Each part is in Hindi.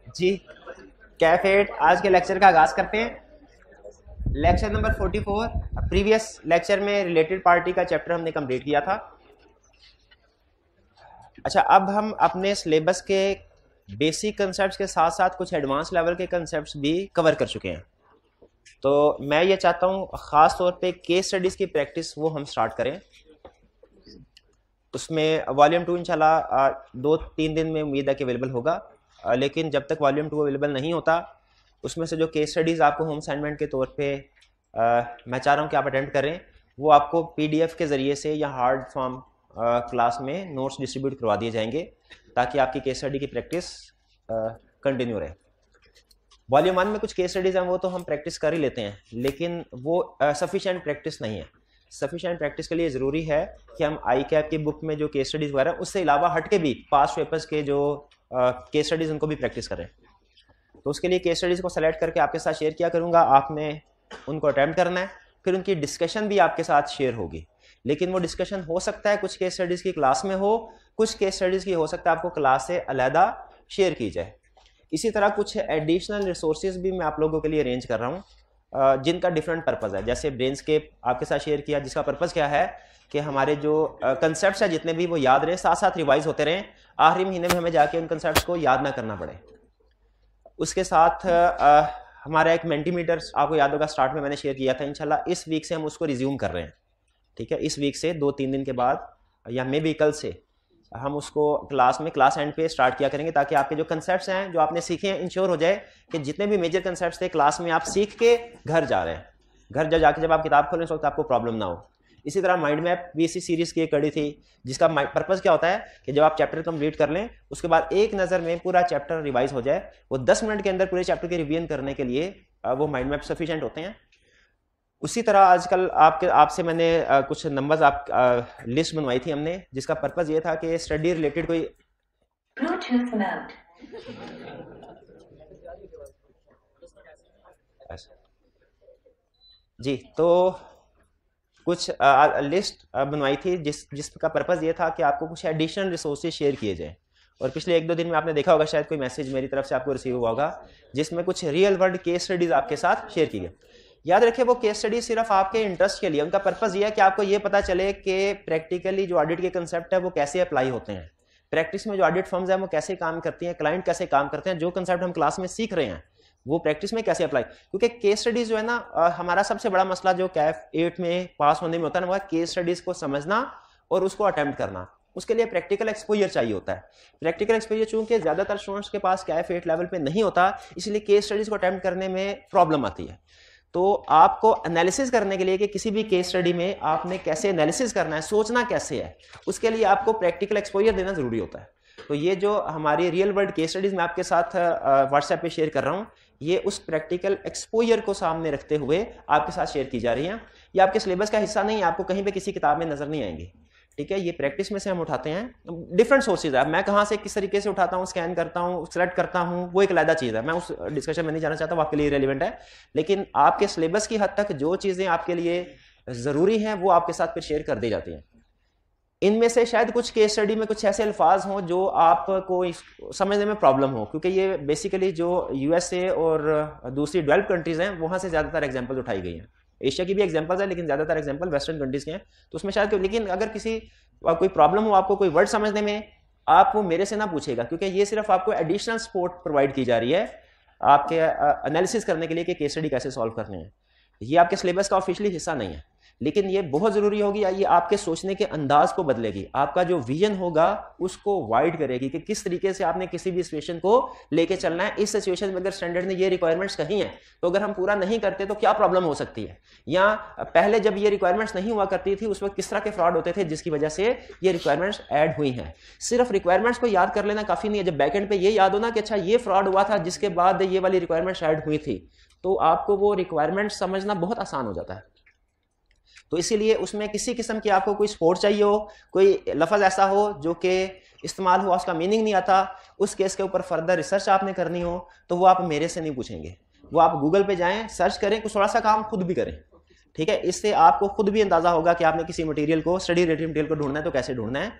जी, कैफेट आज के लेक्चर का आगाज करते हैं। Lecture number 44। प्रीवियस लेक्चर में रिलेटेड पार्टी का चैप्टर हमने कंप्लीट किया था। अच्छा, अब हम अपने सिलेबस के बेसिक कंसेप्ट्स के साथ साथ कुछ एडवांस लेवल के कंसेप्ट्स भी कवर कर चुके हैं। तो मैं ये चाहता हूँ ख़ास तौर पे केस स्टडीज़ की प्रैक्टिस वो हम स्टार्ट करें। उसमें वॉल्यूम 2 इंशाल्लाह 2-3 दिन में उम्मीद है कि अवेलेबल होगा। लेकिन जब तक वॉल्यूम 2 अवेलेबल नहीं होता, उसमें से जो केस स्टडीज़ आपको होम असाइनमेंट के तौर पे मैं चाह रहा हूँ कि आप अटेंड करें, वो आपको पीडीएफ के ज़रिए से या हार्ड फॉर्म क्लास में नोट्स डिस्ट्रीब्यूट करवा दिए जाएंगे, ताकि आपकी केस स्टडी की प्रैक्टिस कंटिन्यू रहे। वॉल्यूम 1 में कुछ केस स्टडीज़ हैं, वो तो हम प्रैक्टिस कर ही लेते हैं, लेकिन वो सफिशिएंट प्रैक्टिस नहीं है। सफिशिएंट प्रैक्टिस के लिए ज़रूरी है कि हम आई कैप की बुक में जो केस स्टडीज़ वगैरह, उससे अलावा हट के भी पास्ट पेपर्स के जो केस स्टडीज़ उनको भी प्रैक्टिस करें। तो उसके लिए केस स्टडीज़ को सेलेक्ट करके आपके साथ शेयर किया करूँगा, आपने उनको अटैम्प्ट करना है, फिर उनकी डिस्कशन भी आपके साथ शेयर होगी। लेकिन वो डिस्कशन हो सकता है कुछ केस स्टडीज़ की क्लास में हो, कुछ केस स्टडीज़ की हो सकता है आपको क्लास से अलहदा शेयर की जाए। इसी तरह कुछ एडिशनल रिसोर्सेज भी मैं आप लोगों के लिए अरेंज कर रहा हूँ, जिनका डिफरेंट पर्पज़ है। जैसे ब्रेनस्केप आपके साथ शेयर किया, जिसका पर्पज़ क्या है कि हमारे जो कंसेप्ट्स हैं जितने भी वो याद रहें, साथ साथ रिवाइज होते रहें, आखिरी महीने में हमें जाके उन कंसेप्ट्स को याद ना करना पड़े। उसके साथ हमारा एक मेंटीमीटर आपको याद होगा, स्टार्ट में मैंने शेयर किया था। इंशाल्लाह इस वीक से हम उसको रिज्यूम कर रहे हैं। ठीक है, इस वीक से 2-3 दिन के बाद या मे बी कल से हम उसको क्लास एंड पे स्टार्ट किया करेंगे, ताकि आपके जो कंसेप्ट्स हैं जो आपने सीखे हैं, इंश्योर हो जाए कि जितने भी मेजर कंसेप्ट्स थे क्लास में आप सीख के घर जा रहे हैं। घर जाके जब आप किताब खोलें उस वक्त आपको प्रॉब्लम ना हो। इसी तरह माइंड मैप भी इसी सीरीज़ की एक कड़ी थी, जिसका पर्पज़ क्या होता है कि जब आप चैप्टर कंप्लीट कर लें, उसके बाद एक नज़र में पूरा चैप्टर रिवाइज हो जाए। वो 10 मिनट के अंदर पूरे चैप्टर के रिवीजन करने के लिए वो माइंड मैप सफिशिएंट होते हैं। उसी तरह आजकल आपसे मैंने कुछ नंबर्स लिस्ट बनवाई थी हमने, जिसका पर्पज़ ये था कि स्टडी रिलेटेड कोई जी, तो कुछ लिस्ट बनवाई थी जिसका पर्पज़ ये था कि आपको कुछ एडिशनल रिसोर्सेज शेयर किए जाएं। और पिछले 1-2 दिन में आपने देखा होगा, शायद कोई मैसेज मेरी तरफ से आपको रिसीव हुआ होगा, जिसमें कुछ रियल वर्ल्ड केस स्टडीज़ आपके साथ शेयर की गई। याद रखिए, वो केस स्टडी सिर्फ आपके इंटरेस्ट के लिए, उनका पर्पज़ ये है कि आपको ये पता चले कि प्रैक्टिकली जो ऑडिट के कंसेप्ट है वो कैसे अप्लाई होते हैं, प्रैक्टिस में जो ऑडिट फर्म्स हैं वो कैसे काम करती हैं, क्लाइंट कैसे काम करते हैं, जो कंसेप्ट हम क्लास में सीख रहे हैं वो प्रैक्टिस में कैसे अप्लाई। क्योंकि केस स्टडीज जो है ना, हमारा सबसे बड़ा मसला जो कैफ 8 में पास होने में होता है ना, वो केस स्टडीज को समझना और उसको अटेम्प्ट करना। उसके लिए प्रैक्टिकल एक्सपोजर चाहिए होता है। प्रैक्टिकल एक्सपोजर चूंकि ज्यादातर स्टूडेंट्स के पास कैफ 8 लेवल पे नहीं होता, इसलिए केस स्टडीज को अटेम्प्ट करने में प्रॉब्लम आती है। तो आपको एनालिसिस करने के लिए कि किसी भी केस स्टडी में आपने कैसे एनालिसिस करना है, सोचना कैसे है, उसके लिए आपको प्रैक्टिकल एक्सपोजर देना जरूरी होता है। तो ये जो हमारी रियल वर्ल्ड केस स्टडीज मैं आपके साथ व्हाट्सएप पे शेयर कर रहा हूँ, ये उस प्रैक्टिकल एक्सपोजर को सामने रखते हुए आपके साथ शेयर की जा रही हैं। ये आपके सिलेबस का हिस्सा नहीं है, आपको कहीं पे किसी किताब में नजर नहीं आएंगी। ठीक है, ये प्रैक्टिस में से हम उठाते हैं। डिफरेंट सोर्सेज है, मैं कहाँ से किस तरीके से उठाता हूँ, स्कैन करता हूँ, सेलेक्ट करता हूँ, वो एक अलग चीज़ है। मैं उस डिस्कशन में नहीं जाना चाहता, वो आपके लिए रेलिवेंट है। लेकिन आपके सिलेबस की हद तक जो चीज़ें आपके लिए ज़रूरी हैं वो आपके साथ फिर शेयर कर दी जाती हैं। इनमें से शायद कुछ केस स्टडी में कुछ ऐसे अल्फाज हों जो आपको समझने में प्रॉब्लम हो, क्योंकि ये बेसिकली जो यूएसए और दूसरी डेवलप्ड कंट्रीज हैं वहाँ से ज़्यादातर एग्जांपल उठाई गई हैं। एशिया की भी एग्जांपल्स हैं, लेकिन ज़्यादातर एग्जांपल वेस्टर्न कंट्रीज के हैं। तो उसमें शायद, लेकिन अगर किसी कोई प्रॉब्लम हो, आपको कोई वर्ड समझने में, आप वो मेरे से ना पूछेगा, क्योंकि ये सिर्फ आपको एडिशनल सपोर्ट प्रोवाइड की जा रही है आपके एनालिसिस करने के लिए कि केस स्टडी कैसे सॉल्व करने हैं। ये आपके सिलेबस का ऑफिशियली हिस्सा नहीं है, लेकिन ये बहुत ज़रूरी होगी। ये आपके सोचने के अंदाज को बदलेगी, आपका जो विजन होगा उसको वाइड करेगी कि किस तरीके से आपने किसी भी सिचुएशन को लेके चलना है। इस सिचुएशन में अगर स्टैंडर्ड ने ये रिक्वायरमेंट्स कही हैं, तो अगर हम पूरा नहीं करते तो क्या प्रॉब्लम हो सकती है, या पहले जब ये रिक्वायरमेंट्स नहीं हुआ करती थी उस वक्त किस तरह के फ्रॉड होते थे जिसकी वजह से ये रिक्वायरमेंट्स ऐड हुई हैं। सिर्फ रिक्वायरमेंट्स को याद कर लेना काफ़ी नहीं है। जब बैकएंड पे ये याद हो ना कि अच्छा ये फ्रॉड हुआ था जिसके बाद ये वाली रिक्वायरमेंट्स ऐड हुई थी, तो आपको वो रिक्वायरमेंट्स समझना बहुत आसान हो जाता है। तो इसीलिए उसमें किसी किस्म की आपको कोई सपोर्ट चाहिए हो, कोई लफ्ज़ ऐसा हो जो कि इस्तेमाल हुआ उसका मीनिंग नहीं आता, उस केस के ऊपर फर्दर रिसर्च आपने करनी हो, तो वो आप मेरे से नहीं पूछेंगे। वो आप गूगल पे जाएं, सर्च करें, कुछ थोड़ा सा काम खुद भी करें। ठीक है, इससे आपको खुद भी अंदाजा होगा कि आपने किसी मटेरियल को, स्टडी रिलेटेड मटेरियल को ढूंढना है तो कैसे ढूंढना है।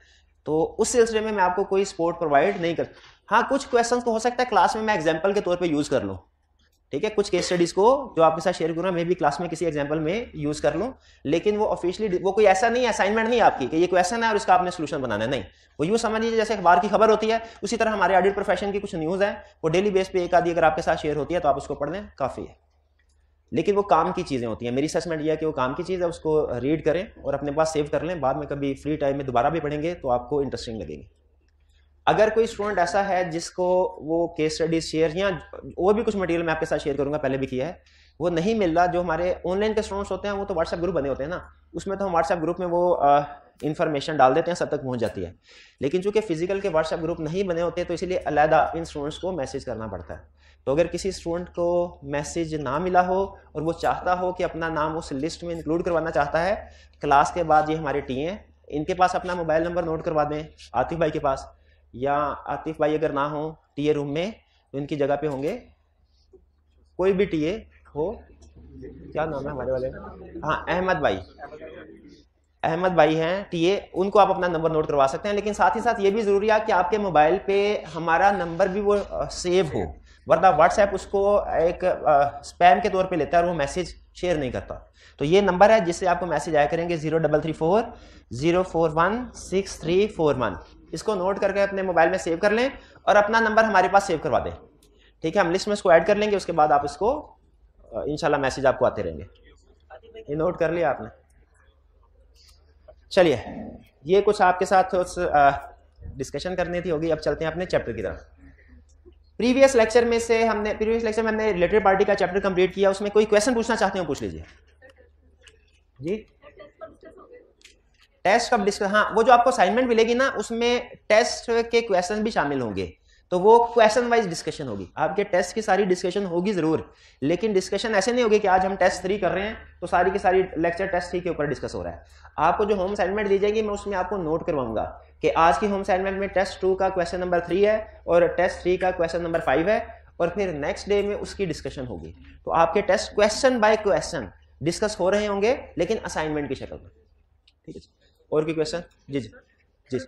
तो उस सिलसिले में मैं आपको कोई सपोर्ट प्रोवाइड नहीं कर। हाँ, कुछ क्वेश्चंस को हो सकता है क्लास में मैं एग्जांपल के तौर पे यूज कर लूँ, ठीक है, कुछ केस स्टडीज को जो आपके साथ शेयर करूँगा मैं भी क्लास में किसी एग्जांपल में यूज कर लूँ, लेकिन वो ऑफिशियली वो कोई ऐसा नहीं है, असाइनमेंट नहीं है आपकी कि ये क्वेश्चन है और इसका आपने सोल्यूशन बनाना है, नहीं। वो यूँ समझ लीजिए जैसे अखबार की खबर होती है, उसी तरह हमारे ऑडिट प्रोफेशन की कुछ न्यूज़ है, वो डेली बेस पे एक आधी अगर आपके साथ शेयर होती है तो आप उसको पढ़ लें, काफ़ी है। लेकिन वो काम की चीज़ें होती हैं, मेरी असेसमेंट यह है कि वो काम की चीज़ है, उसको रीड करें और अपने पास सेव कर लें, बाद में कभी फ्री टाइम में दोबारा भी पढ़ेंगे तो आपको इंटरेस्टिंग लगेगी। अगर कोई स्टूडेंट ऐसा है जिसको वो केस स्टडीज शेयर या वो भी कुछ मटेरियल मैं आपके साथ शेयर करूंगा, पहले भी किया है, वो नहीं मिल रहा, जो हमारे ऑनलाइन के स्टूडेंट्स होते हैं वो तो व्हाट्सएप ग्रुप बने होते हैं ना, उसमें तो हम व्हाट्सएप ग्रुप में वो इन्फॉर्मेशन डाल देते हैं, सब तक पहुंच जाती है। लेकिन चूंकि फिजिकल के व्हाट्सएप ग्रुप नहीं बने होते तो इसलिए अलहदा इन स्टूडेंट्स को मैसेज करना पड़ता है। तो अगर किसी स्टूडेंट को मैसेज ना मिला हो और वो चाहता हो कि अपना नाम उस लिस्ट में इंक्लूड करवाना चाहता है, क्लास के बाद ये हमारे टी हैं, इनके पास अपना मोबाइल नंबर नोट करवा दें, आतिफ भाई के पास, या आतिफ भाई अगर ना हो टीए रूम में तो इनकी जगह पे होंगे कोई भी टीए हो, क्या नाम है हमारे वाले, हाँ अहमद भाई, अहमद भाई हैं टीए, उनको आप अपना नंबर नोट करवा सकते हैं। लेकिन साथ ही साथ ये भी जरूरी है कि आपके मोबाइल पे हमारा नंबर भी वो सेव हो, वरना व्हाट्सएप उसको एक स्पैम के तौर पे लेता है और वो मैसेज शेयर नहीं करता। तो ये नंबर है जिससे आपको मैसेज आया करेंगे 0334-041-6341, इसको नोट करके अपने मोबाइल में सेव कर लें और अपना नंबर हमारे पास सेव करवा दें, ठीक है, हम लिस्ट में इसको ऐड कर लेंगे, उसके बाद आप इसको इंशाल्लाह मैसेज आपको आते रहेंगे। ये नोट कर लिया आपने? चलिए, ये कुछ आपके साथ डिस्कशन करनी थी, होगी। अब चलते हैं अपने चैप्टर की तरफ। प्रीवियस लेक्चर में हमने रिलेटेड पार्टी का चैप्टर कंप्लीट किया, उसमें कोई क्वेश्चन पूछना चाहते हो पूछ लीजिए जी। टेस्ट कब डिस्कस, हाँ वो जो आपको असाइनमेंट मिलेगी ना उसमें टेस्ट के क्वेश्चन भी शामिल होंगे, तो वो क्वेश्चन वाइज डिस्कशन होगी, आपके टेस्ट की सारी डिस्कशन होगी जरूर, लेकिन डिस्कशन ऐसे नहीं होगी कि आज हम टेस्ट 3 कर रहे हैं तो सारी की सारी लेक्चर टेस्ट 3 के ऊपर डिस्कस हो रहा है। आपको जो होम असाइनमेंट दी जाएगी मैं उसमें आपको नोट करवाऊंगा कि आज की होम असाइनमेंट में टेस्ट 2 का क्वेश्चन नंबर 3 है और टेस्ट 3 का क्वेश्चन नंबर 5 है, और फिर नेक्स्ट डे में उसकी डिस्कशन होगी। तो आपके test question by question discuss हो रहे होंगे, लेकिन असाइनमेंट की शक्ल में, ठीक है। और कोई क्वेश्चन? जी जी जी।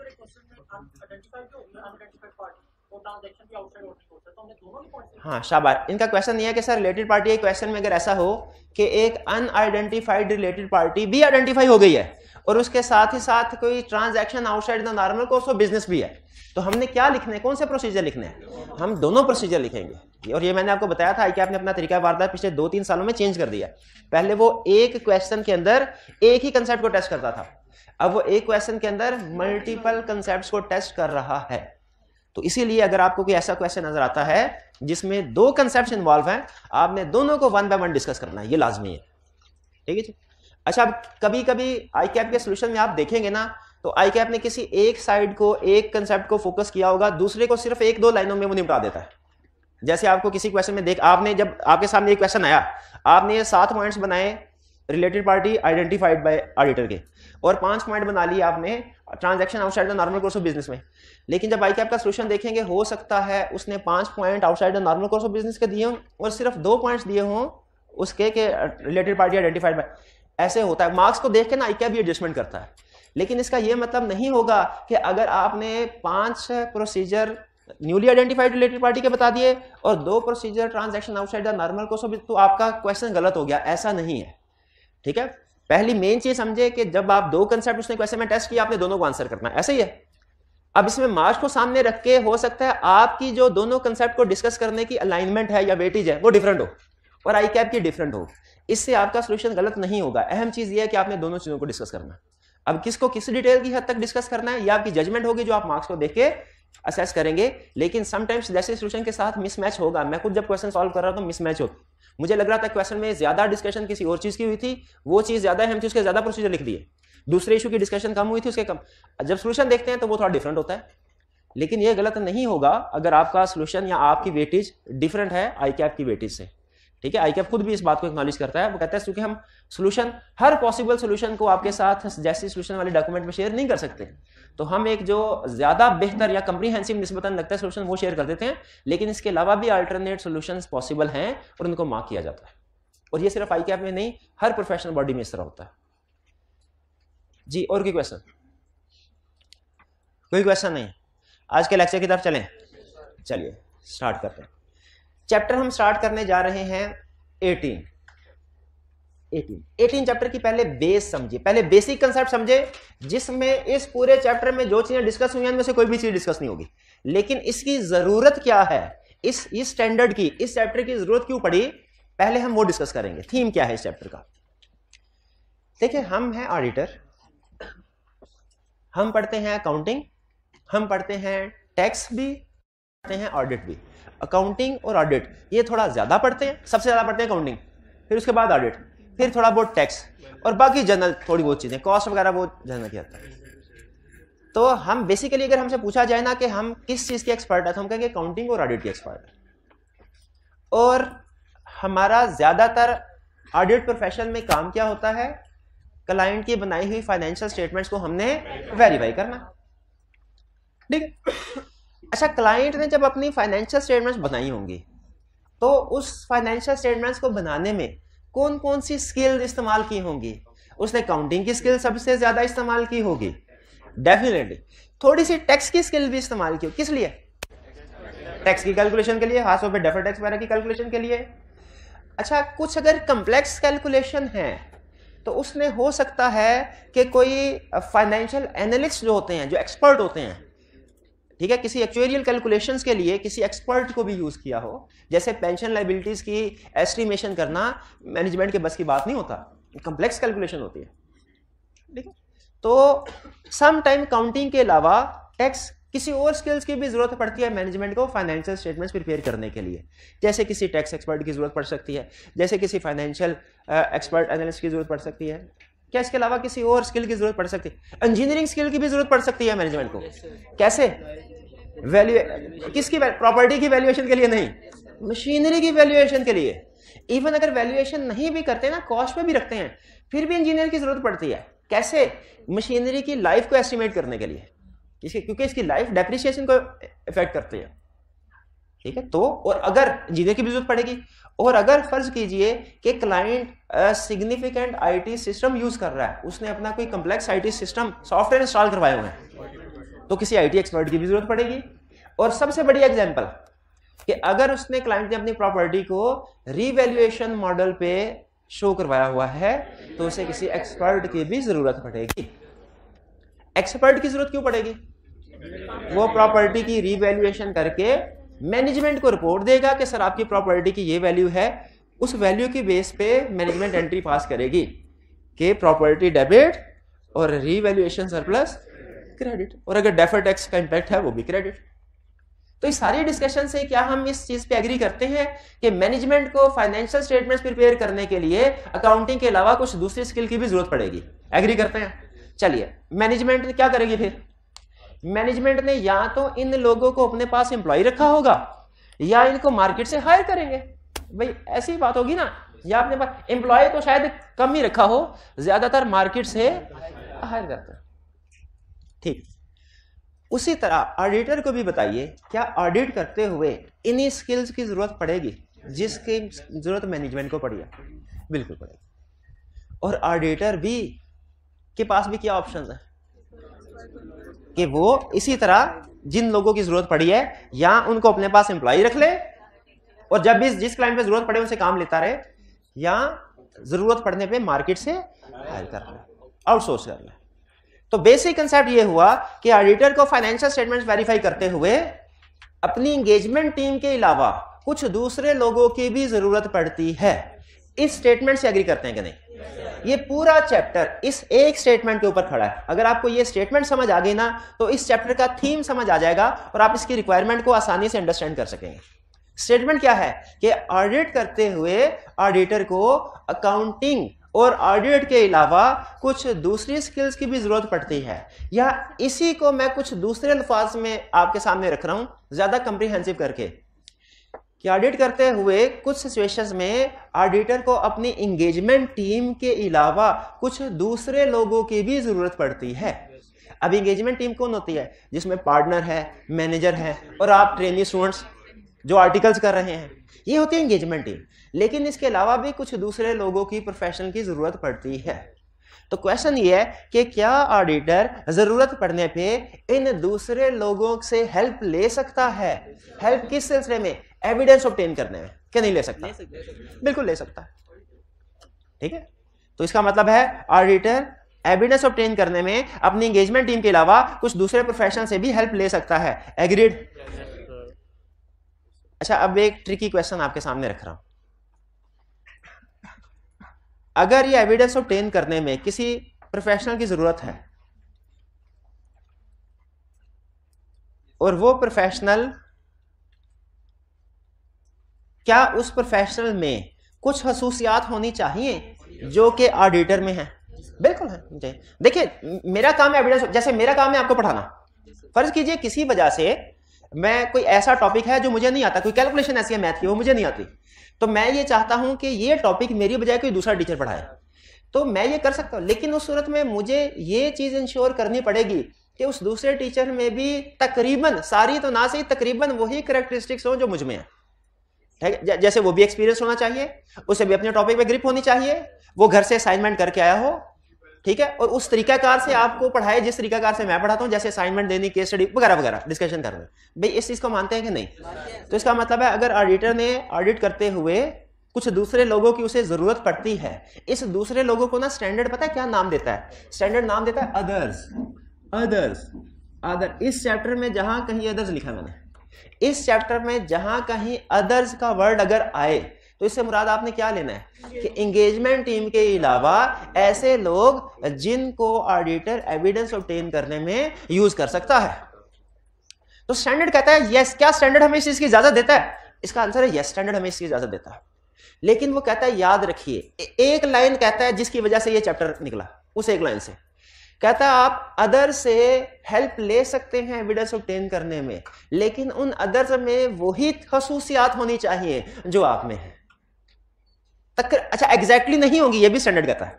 हाँ शाबाश, इनका क्वेश्चन ये है कि सर रिलेटेड पार्टी एक क्वेश्चन में अगर ऐसा हो कि एक अनआइडेंटिफाइड रिलेटेड पार्टी भी आइडेंटिफाई हो गई है और उसके साथ ही साथ कोई transaction outside the normal course of business भी है, तो हमने क्या लिखने हैं, कौन से प्रोसीजर लिखने हैं? हम दोनों प्रोसीजर लिखेंगे, और ये मैंने आपको बताया था कि आपने अपना तरीका वारदात पिछले 2-3 सालों में चेंज कर दिया। पहले वो एक क्वेश्चन के अंदर एक ही कंसेप्ट को टेस्ट करता था, अब वो एक क्वेश्चन के अंदर मल्टीपल कंसेप्ट्स को टेस्ट कर रहा है। तो इसीलिए अगर आपको कोई ऐसा क्वेश्चन नजर आता है जिसमें 2 कंसेप्ट्स इन्वॉल्व हैं, आपने दोनों को 1 बाय 1 डिस्कस करना है, ये लाजमी है, ठीक है जी। अच्छा, अब कभी कभी आईकैप के सोल्यूशन में आप देखेंगे ना, तो आईकैप ने किसी एक साइड को, एक कंसेप्ट को फोकस किया होगा, दूसरे को सिर्फ 1-2 लाइनों में वो निपटा देता है। जैसे आपको किसी क्वेश्चन में आपने जब आपके सामने एक क्वेश्चन आया, आपने 7 पॉइंट्स बनाए related party identified by auditor के, और 5 पॉइंट बना लिए आपने transaction outside the normal course of business में। लेकिन जब आईकैप का सोल्यूशन देखेंगे, हो सकता है उसने 5 point outside the normal course of business के दिए हों और सिर्फ 2 पॉइंट्स दिए हों उसके के रिलेटेड पार्टी आइडेंटिफाइड बाय। ऐसे होता है, मार्क्स को देख के ना आईकैप भी एडजस्टमेंट करता है, लेकिन इसका यह मतलब नहीं होगा कि अगर आपने 5 procedure newly identified related party के बता दिए और 2 procedure transaction outside the normal course of business, तो आपका क्वेश्चन गलत हो गया, ऐसा नहीं है, ठीक है। पहली मेन चीज समझे कि जब आप 2 कंसेप्ट उसने क्वेश्चन में टेस्ट किया, आपने दोनों को आंसर करना है, ऐसे ही है। अब इसमें मार्क्स को सामने रख के हो सकता है आपकी जो दोनों कंसेप्ट को डिस्कस करने की अलाइनमेंट है या वेटेज है वो डिफरेंट हो और आईकैप की डिफरेंट हो, इससे आपका सोल्यूशन गलत नहीं होगा। अहम चीज ये है कि आपने दोनों चीजों को डिस्कस करना है। अब किसको किस डिटेल की हद तक डिस्कस करना है, यह आपकी जजमेंट होगी जो आप मार्क्स को देख के असेस करेंगे। लेकिन समटाइम्स जैसे सोल्यूशन के साथ मिसमैच होगा, मैं खुद जब क्वेश्चन सॉल्व कर रहा था मिसमैच होता, मुझे लग रहा था क्वेश्चन में ज्यादा डिस्कशन किसी और चीज की हुई थी, वो चीज ज्यादा अहम थी, उसके ज्यादा प्रोसीजर लिख दिए, दूसरे इशू की डिस्कशन कम हुई थी उसके कम। जब सोल्यूशन देखते हैं तो वो थोड़ा डिफरेंट होता है, लेकिन ये गलत नहीं होगा अगर आपका सोल्यूशन या आपकी वेटेज डिफरेंट है आईकैप की वेटेज से, ठीक है। आईकैप खुद भी इस बात को एक्नॉलेज करता है, वो कहता है क्योंकि हम सोल्यूशन, हर पॉसिबल सोल्यूशन को आपके साथ जैसे सोल्यूशन वाले डॉक्यूमेंट में शेयर नहीं कर सकते, तो हम एक जो ज्यादा बेहतर या कंप्रीहेंसिव निस्बतन लगता है सोल्यूशन वो शेयर कर देते हैं, लेकिन इसके अलावा भी अल्टरनेट सोल्यूशंस पॉसिबल हैं और उनको मार्क किया जाता है। और ये सिर्फ आईकैप में नहीं, हर प्रोफेशनल बॉडी में इस तरह होता है जी। और कोई क्वेश्चन? कोई क्वेश्चन नहीं? आज के लेक्चर की तरफ चलें? चलिए स्टार्ट करते हैं। चैप्टर हम स्टार्ट करने जा रहे हैं 18 चैप्टर की पहले बेस समझिए, पहले बेसिक कंसेप्ट समझे, जिसमें इस पूरे चैप्टर में जो चीजें डिस्कस हुई हैं उनमें से कोई भी चीज डिस्कस नहीं होगी, लेकिन इसकी जरूरत क्या है, इस स्टैंडर्ड की, इस चैप्टर की जरूरत क्यों पड़ी, पहले हम वो डिस्कस करेंगे। थीम क्या है इस चैप्टर का? देखिए, हम हैं ऑडिटर, हम पढ़ते हैं अकाउंटिंग, हम पढ़ते हैं टैक्स भी, पढ़ते हैं ऑडिट भी। अकाउंटिंग और ऑडिट ये थोड़ा ज्यादा पढ़ते हैं, सबसे ज्यादा पढ़ते हैं अकाउंटिंग, फिर उसके बाद ऑडिट, फिर थोड़ा बहुत टैक्स, और बाकी जनरल थोड़ी बहुत चीजें, कॉस्ट वगैरह वो जनरल किया जाता है। तो हम बेसिकली अगर हमसे पूछा जाए ना कि हम किस चीज के एक्सपर्ट है, तो हम कहेंगे अकाउंटिंग और ऑडिट के एक्सपर्ट है। और हमारा ज्यादातर ऑडिट प्रोफेशन में काम क्या होता है? क्लाइंट की बनाई हुई फाइनेंशियल स्टेटमेंट्स को हमने वेरीफाई करना, ठीक है। अच्छा, क्लाइंट ने जब अपनी फाइनेंशियल स्टेटमेंट्स बनाई होंगी, तो उस फाइनेंशियल स्टेटमेंट्स को बनाने में कौन कौन सी स्किल इस्तेमाल की होंगी? उसने काउंटिंग की स्किल सबसे ज्यादा इस्तेमाल की होगी, डेफिनेटली। थोड़ी सी टैक्स की स्किल भी इस्तेमाल की हो, किस लिए? टैक्स की कैलकुलेशन के लिए, खासतौर पे डेफर्ड टैक्स वगैरह की कैलकुलेशन के लिए। अच्छा, कुछ अगर कंप्लेक्स कैलकुलेशन है तो उसने हो सकता है कि कोई फाइनेंशियल एनालिस्ट जो होते हैं, जो एक्सपर्ट होते हैं, ठीक है, किसी एक्चुअरियल कैलकुलेशंस के लिए किसी एक्सपर्ट को भी यूज किया हो। जैसे पेंशन लायबिलिटीज की एस्टिमेशन करना मैनेजमेंट के बस की बात नहीं होता, कंप्लेक्स कैलकुलेशन होती है, ठीक है। तो सम टाइम काउंटिंग के अलावा टैक्स किसी और स्किल्स की भी जरूरत पड़ती है मैनेजमेंट को फाइनेंशियल स्टेटमेंट्स प्रिपेयर करने के लिए। जैसे किसी टैक्स एक्सपर्ट की जरूरत पड़ सकती है, जैसे किसी फाइनेंशियल एक्सपर्ट एनालिस्ट की जरूरत पड़ सकती है। क्या इसके अलावा किसी और स्किल की जरूरत पड़ सकती है? इंजीनियरिंग स्किल की भी जरूरत पड़ सकती है मैनेजमेंट को। कैसे? किसकी? प्रॉपर्टी की वैल्यूएशन के लिए नहीं, मशीनरी की वैल्यूएशन के लिए। इवन अगर वैल्यूएशन नहीं भी करते ना, कॉस्ट पे भी रखते हैं, फिर भी इंजीनियर की जरूरत पड़ती है। कैसे? मशीनरी की लाइफ को एस्टिमेट करने के लिए, क्योंकि इसकी लाइफ डेप्रिसिएशन को इफेक्ट करती है, ठीक है। तो और अगर इंजीनियर की भी जरूरत पड़ेगी, और अगर फर्ज कीजिए कि client significant IT system use कर रहा है, उसने अपना कोई complex IT system software install करवाए हुए हैं, तो किसी आईटी एक्सपर्ट की भी जरूरत पड़ेगी। और सबसे बड़ी एग्जांपल कि अगर उसने क्लाइंट ने अपनी प्रॉपर्टी को रीवैल्यूएशन मॉडल पे शो करवाया हुआ है, तो उसे किसी एक्सपर्ट की भी जरूरत पड़ेगी। एक्सपर्ट की जरूरत क्यों पड़ेगी? वो प्रॉपर्टी की रीवैल्यूएशन करके मैनेजमेंट को रिपोर्ट देगा कि सर आपकी प्रॉपर्टी की ये वैल्यू है। उस वैल्यू की बेस पे मैनेजमेंट एंट्री पास करेगी कि प्रॉपर्टी डेबिट और रीवैल्यूएशन सरप्लस क्रेडिट, और अगर डेफर्ड टैक्स का इंपैक्ट है वो भी क्रेडिट। तो इस सारी डिस्कशन से क्या हम इस चीज पे एग्री करते हैं कि मैनेजमेंट को फाइनेंशियल स्टेटमेंट्स प्रिपेयर करने के लिए अकाउंटिंग के अलावा कुछ दूसरी स्किल की भी जरूरत पड़ेगी? एग्री करते हैं। चलिए, मैनेजमेंट ने क्या करेगी फिर? मैनेजमेंट ने या तो इन लोगों को अपने पास एम्प्लॉय रखा होगा, या इनको मार्केट से हायर करेंगे। भाई ऐसी बात होगी ना, या अपने पास एम्प्लॉय तो शायद कम ही रखा हो, ज्यादातर मार्केट से हायर करते हैं, ठीक। उसी तरह ऑडिटर को भी बताइए, क्या ऑडिट करते हुए इन्हीं स्किल्स की जरूरत पड़ेगी जिसकी जरूरत मैनेजमेंट को पड़ी है? बिल्कुल पड़ेगी। और ऑडिटर भी के पास भी क्या ऑप्शन है कि वो इसी तरह जिन लोगों की जरूरत पड़ी है, या उनको अपने पास एम्प्लॉय रख ले, और जब भी जिस क्लाइंट पे जरूरत पड़े उनसे काम लेता रहे, या जरूरत पड़ने पे मार्केट से हायर कर ले, आउटसोर्स कर ले। तो बेसिक कंसेप्ट ये हुआ कि ऑडिटर को फाइनेंशियल स्टेटमेंट्स वेरीफाई करते हुए अपनी एंगेजमेंट टीम के अलावा कुछ दूसरे लोगों की भी जरूरत पड़ती है। इस स्टेटमेंट से एग्री करते हैं कि नहीं? ये पूरा चैप्टर इस एक स्टेटमेंट के ऊपर खड़ा है। अगर आपको ये स्टेटमेंट समझ आ गई ना, तो इस चैप्टर का थीम समझ आ जाएगा और आप इसकी रिक्वायरमेंट को आसानी से अंडरस्टैंड कर सकेंगे। स्टेटमेंट क्या है कि ऑडिट करते हुए ऑडिटर को अकाउंटिंग और ऑडिट के अलावा कुछ दूसरी स्किल्स की भी जरूरत पड़ती है, या इसी को मैं कुछ दूसरे अल्फाज में आपके सामने रख रहा हूं ज्यादा कंप्रीहेंसिव करके, कि ऑडिट करते हुए कुछ सिचुएशंस में ऑडिटर को अपनी एंगेजमेंट टीम के अलावा कुछ दूसरे लोगों की भी जरूरत पड़ती है। अब एंगेजमेंट टीम कौन होती है? जिसमें पार्टनर है, मैनेजर है, और आप ट्रेनी स्टूडेंट्स जो आर्टिकल्स कर रहे हैं, ये होती है एंगेजमेंट टीम। लेकिन इसके अलावा भी कुछ दूसरे लोगों की प्रोफेशनल की जरूरत पड़ती है। तो क्वेश्चन ये है कि क्या ऑडिटर जरूरत पड़ने पे इन दूसरे लोगों से हेल्प ले सकता है? हेल्प किस सिलसिले में? एविडेंस ऑब्टेन करने में। क्या नहीं ले सकता? बिल्कुल ले सकता है। ठीक है, तो इसका मतलब है ऑडिटर एविडेंस ऑब्टेन करने में अपनी एंगेजमेंट टीम के अलावा कुछ दूसरे प्रोफेशनल से भी हेल्प ले सकता है। एग्रीड? अच्छा, अब एक ट्रिकी क्वेश्चन आपके सामने रख रहा हूं। अगर ये एविडेंस ऑब्टेन करने में किसी प्रोफेशनल की जरूरत है और वो प्रोफेशनल, क्या उस प्रोफेशनल में कुछ खसूसियात होनी चाहिए जो कि ऑडिटर में है? बिल्कुल है। देखिए, मेरा काम है एविडेंस, जैसे मेरा काम है आपको पढ़ाना। फर्ज कीजिए किसी वजह से मैं, कोई ऐसा टॉपिक है जो मुझे नहीं आता, कोई कैलकुलेशन ऐसी है मैथ की वो मुझे नहीं आती, तो मैं ये चाहता हूं कि ये टॉपिक मेरी बजाय कोई दूसरा टीचर पढ़ाए, तो मैं ये कर सकता हूं। लेकिन उस सूरत में मुझे ये चीज इंश्योर करनी पड़ेगी कि उस दूसरे टीचर में भी तकरीबन, सारी तो ना सही, तकरीबन वही कैरेक्टरिस्टिक्स हो जो मुझ में है। जैसे वो भी एक्सपीरियंस होना चाहिए, उसे भी अपने टॉपिक पे ग्रिप होनी चाहिए, वो घर से असाइनमेंट करके आया हो, ठीक है, और उस तरीकाकार से आपको पढ़ाए जिस तरीकाकार से मैं पढ़ाता हूं, जैसे असाइनमेंट देनी, केस स्टडी वगैरह वगैरह डिस्कशन करना। भाई इस चीज को मानते हैं कि नहीं? तो इसका मतलब है अगर ऑडिटर ने ऑडिट करते हुए कुछ दूसरे लोगों की उसे जरूरत पड़ती है, इस दूसरे लोगों को ना स्टैंडर्ड पता है क्या नाम देता है? स्टैंडर्ड नाम देता है अदर्स। Others, other. इस चैप्टर में जहां कहीं अदर्स लिखा मैंने, इस चैप्टर में जहां कहीं अदर्स का वर्ड अगर आए तो इससे मुराद आपने क्या लेना है कि एंगेजमेंट टीम के अलावा ऐसे लोग जिनको ऑडिटर एविडेंस ऑब्टेन करने में यूज कर सकता है। तो स्टैंडर्ड कहता है यस। क्या स्टैंडर्ड हमें इस चीज की इजाजत देता है? इसका आंसर है यस, स्टैंडर्ड हमें इसकी इजाजत देता है। लेकिन वो कहता है, याद रखिए, एक लाइन कहता है जिसकी वजह से ये चैप्टर निकला, उस एक लाइन से कहता है आप अदर से हेल्प ले सकते हैं एविडेंस ऑब्टेन करने में, लेकिन उन अदर्स में वही खसूसियात होनी चाहिए जो आप में है। अच्छा, एग्जैक्टली नहीं होंगी, ये भी स्टैंडर्ड कहता है,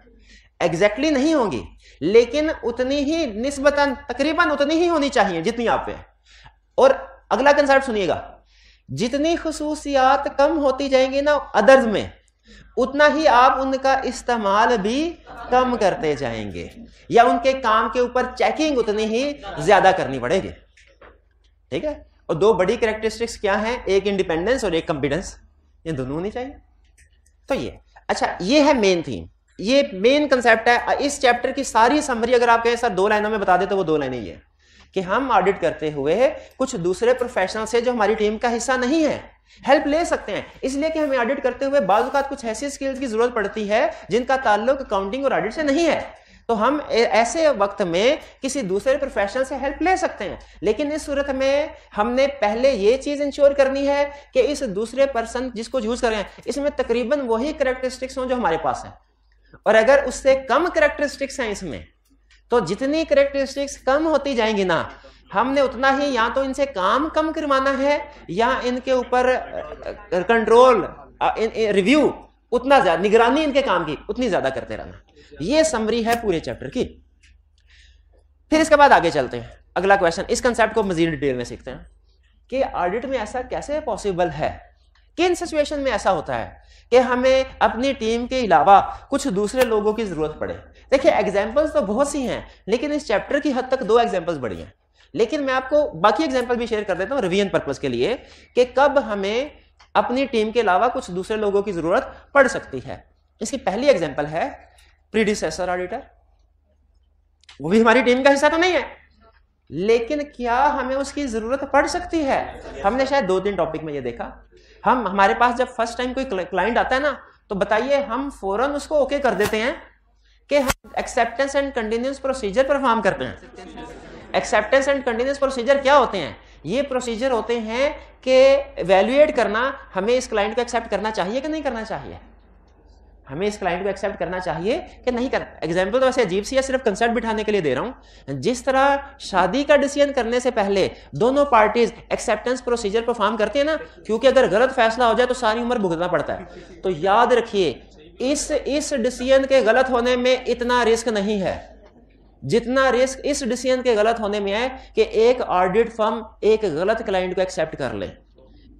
एग्जैक्टली नहीं होंगी, लेकिन उतनी ही निस्बतन, तकरीबन उतनी ही होनी चाहिए जितनी आप पे है। और अगला कंसेप्ट सुनिएगा, जितनी खसूसियात कम होती जाएंगी ना अदर्स में, उतना ही आप उनका इस्तेमाल भी कम करते जाएंगे, या उनके काम के ऊपर चेकिंग उतनी ही ज्यादा करनी पड़ेगी। ठीक है, और दो बड़ी कैरेक्टरिस्टिक्स क्या हैं? एक इंडिपेंडेंस और एक कॉम्पिटेंस, ये दोनों होनी चाहिए। तो ये, अच्छा, ये है मेन थीम, ये मेन कंसेप्ट है। इस चैप्टर की सारी समरी अगर आप कहें सर 2 लाइनों में बता दे, तो वो 2 लाइनें ये कि हम ऑडिट करते हुए कुछ दूसरे प्रोफेशनल से जो हमारी टीम का हिस्सा नहीं है हेल्प ले सकते हैं, इसलिए कि हमें ऑडिट करते हुए बाज़ औक़ात कुछ ऐसी स्किल्स की जरूरत पड़ती है जिनका ताल्लुक अकाउंटिंग और ऑडिट से नहीं है। तो हम ऐसे वक्त में किसी दूसरे प्रोफेशनल से हेल्प ले सकते हैं, लेकिन इस सूरत में हमने पहले ये चीज इंश्योर करनी है कि इस दूसरे पर्सन जिसको यूज कर रहे हैं इसमें तकरीबन वही कैरेक्टरिस्टिक्स हों जो हमारे पास हैं, और अगर उससे कम कैरेक्टरिस्टिक्स हैं इसमें, तो जितनी कैरेक्टरिस्टिक्स कम होती जाएंगी ना, हमने उतना ही या तो इनसे काम कम करवाना है या इनके ऊपर कंट्रोल, रिव्यू उतना ज्यादा, निगरानी इनके काम की उतनी ज्यादा करते रहना। ये समरी है पूरे चैप्टर की। फिर इसके बाद आगे चलते हैं, अगला क्वेश्चन, इस कंसेप्ट को मजीद डिटेल में सीखते हैं कि ऑडिट में ऐसा कैसे पॉसिबल है, किन सिचुएशन में ऐसा होता है कि हमें अपनी टीम के अलावा कुछ दूसरे लोगों की जरूरत पड़े। देखिए, एग्जांपल्स तो बहुत सी हैं, लेकिन इस चैप्टर की हद तक 2 एग्जांपल्स बड़ी हैं, लेकिन मैं आपको बाकी एग्जांपल भी शेयर कर देता हूं रिवीजन पर्पस के लिए कि कब हमें अपनी टीम के अलावा कुछ दूसरे लोगों की जरूरत पड़ सकती है। इसकी पहली एग्जांपल है प्रीडिसेसर ऑडिटर। वो भी हमारी टीम का हिस्सा तो नहीं है, लेकिन क्या हमें उसकी जरूरत पड़ सकती है? हमने शायद 2-3 टॉपिक में ये देखा, हमारे पास जब फर्स्ट टाइम कोई क्लाइंट आता है ना, तो बताइए हम फौरन उसको ओके कर देते हैं कि हम acceptance and continuous procedure perform करते हैं। एक्सेप्टेंस एंड कंटिन्यूस प्रोसीजर क्या होते हैं? ये प्रोसीजर होते हैं कि एवेल्युएट करना, हमें इस क्लाइंट को एक्सेप्ट करना चाहिए कि नहीं करना चाहिए, हमें इस क्लाइंट को एक्सेप्ट करना चाहिए कि नहीं करना। एग्जाम्पल तो वैसे अजीब सी है, सिर्फ कंसेप्ट बिठाने के लिए दे रहा हूं। जिस तरह शादी का डिसीजन करने से पहले दोनों पार्टीज एक्सेप्टेंस प्रोसीजर परफॉर्म करते हैं ना, क्योंकि अगर गलत फैसला हो जाए तो सारी उम्र भुगतना पड़ता है। तो याद रखिए, इस डिसीजन के गलत होने में इतना रिस्क नहीं है जितना रिस्क इस डिसीजन के गलत होने में है कि एक ऑडिट फर्म एक गलत क्लाइंट को एक्सेप्ट कर ले।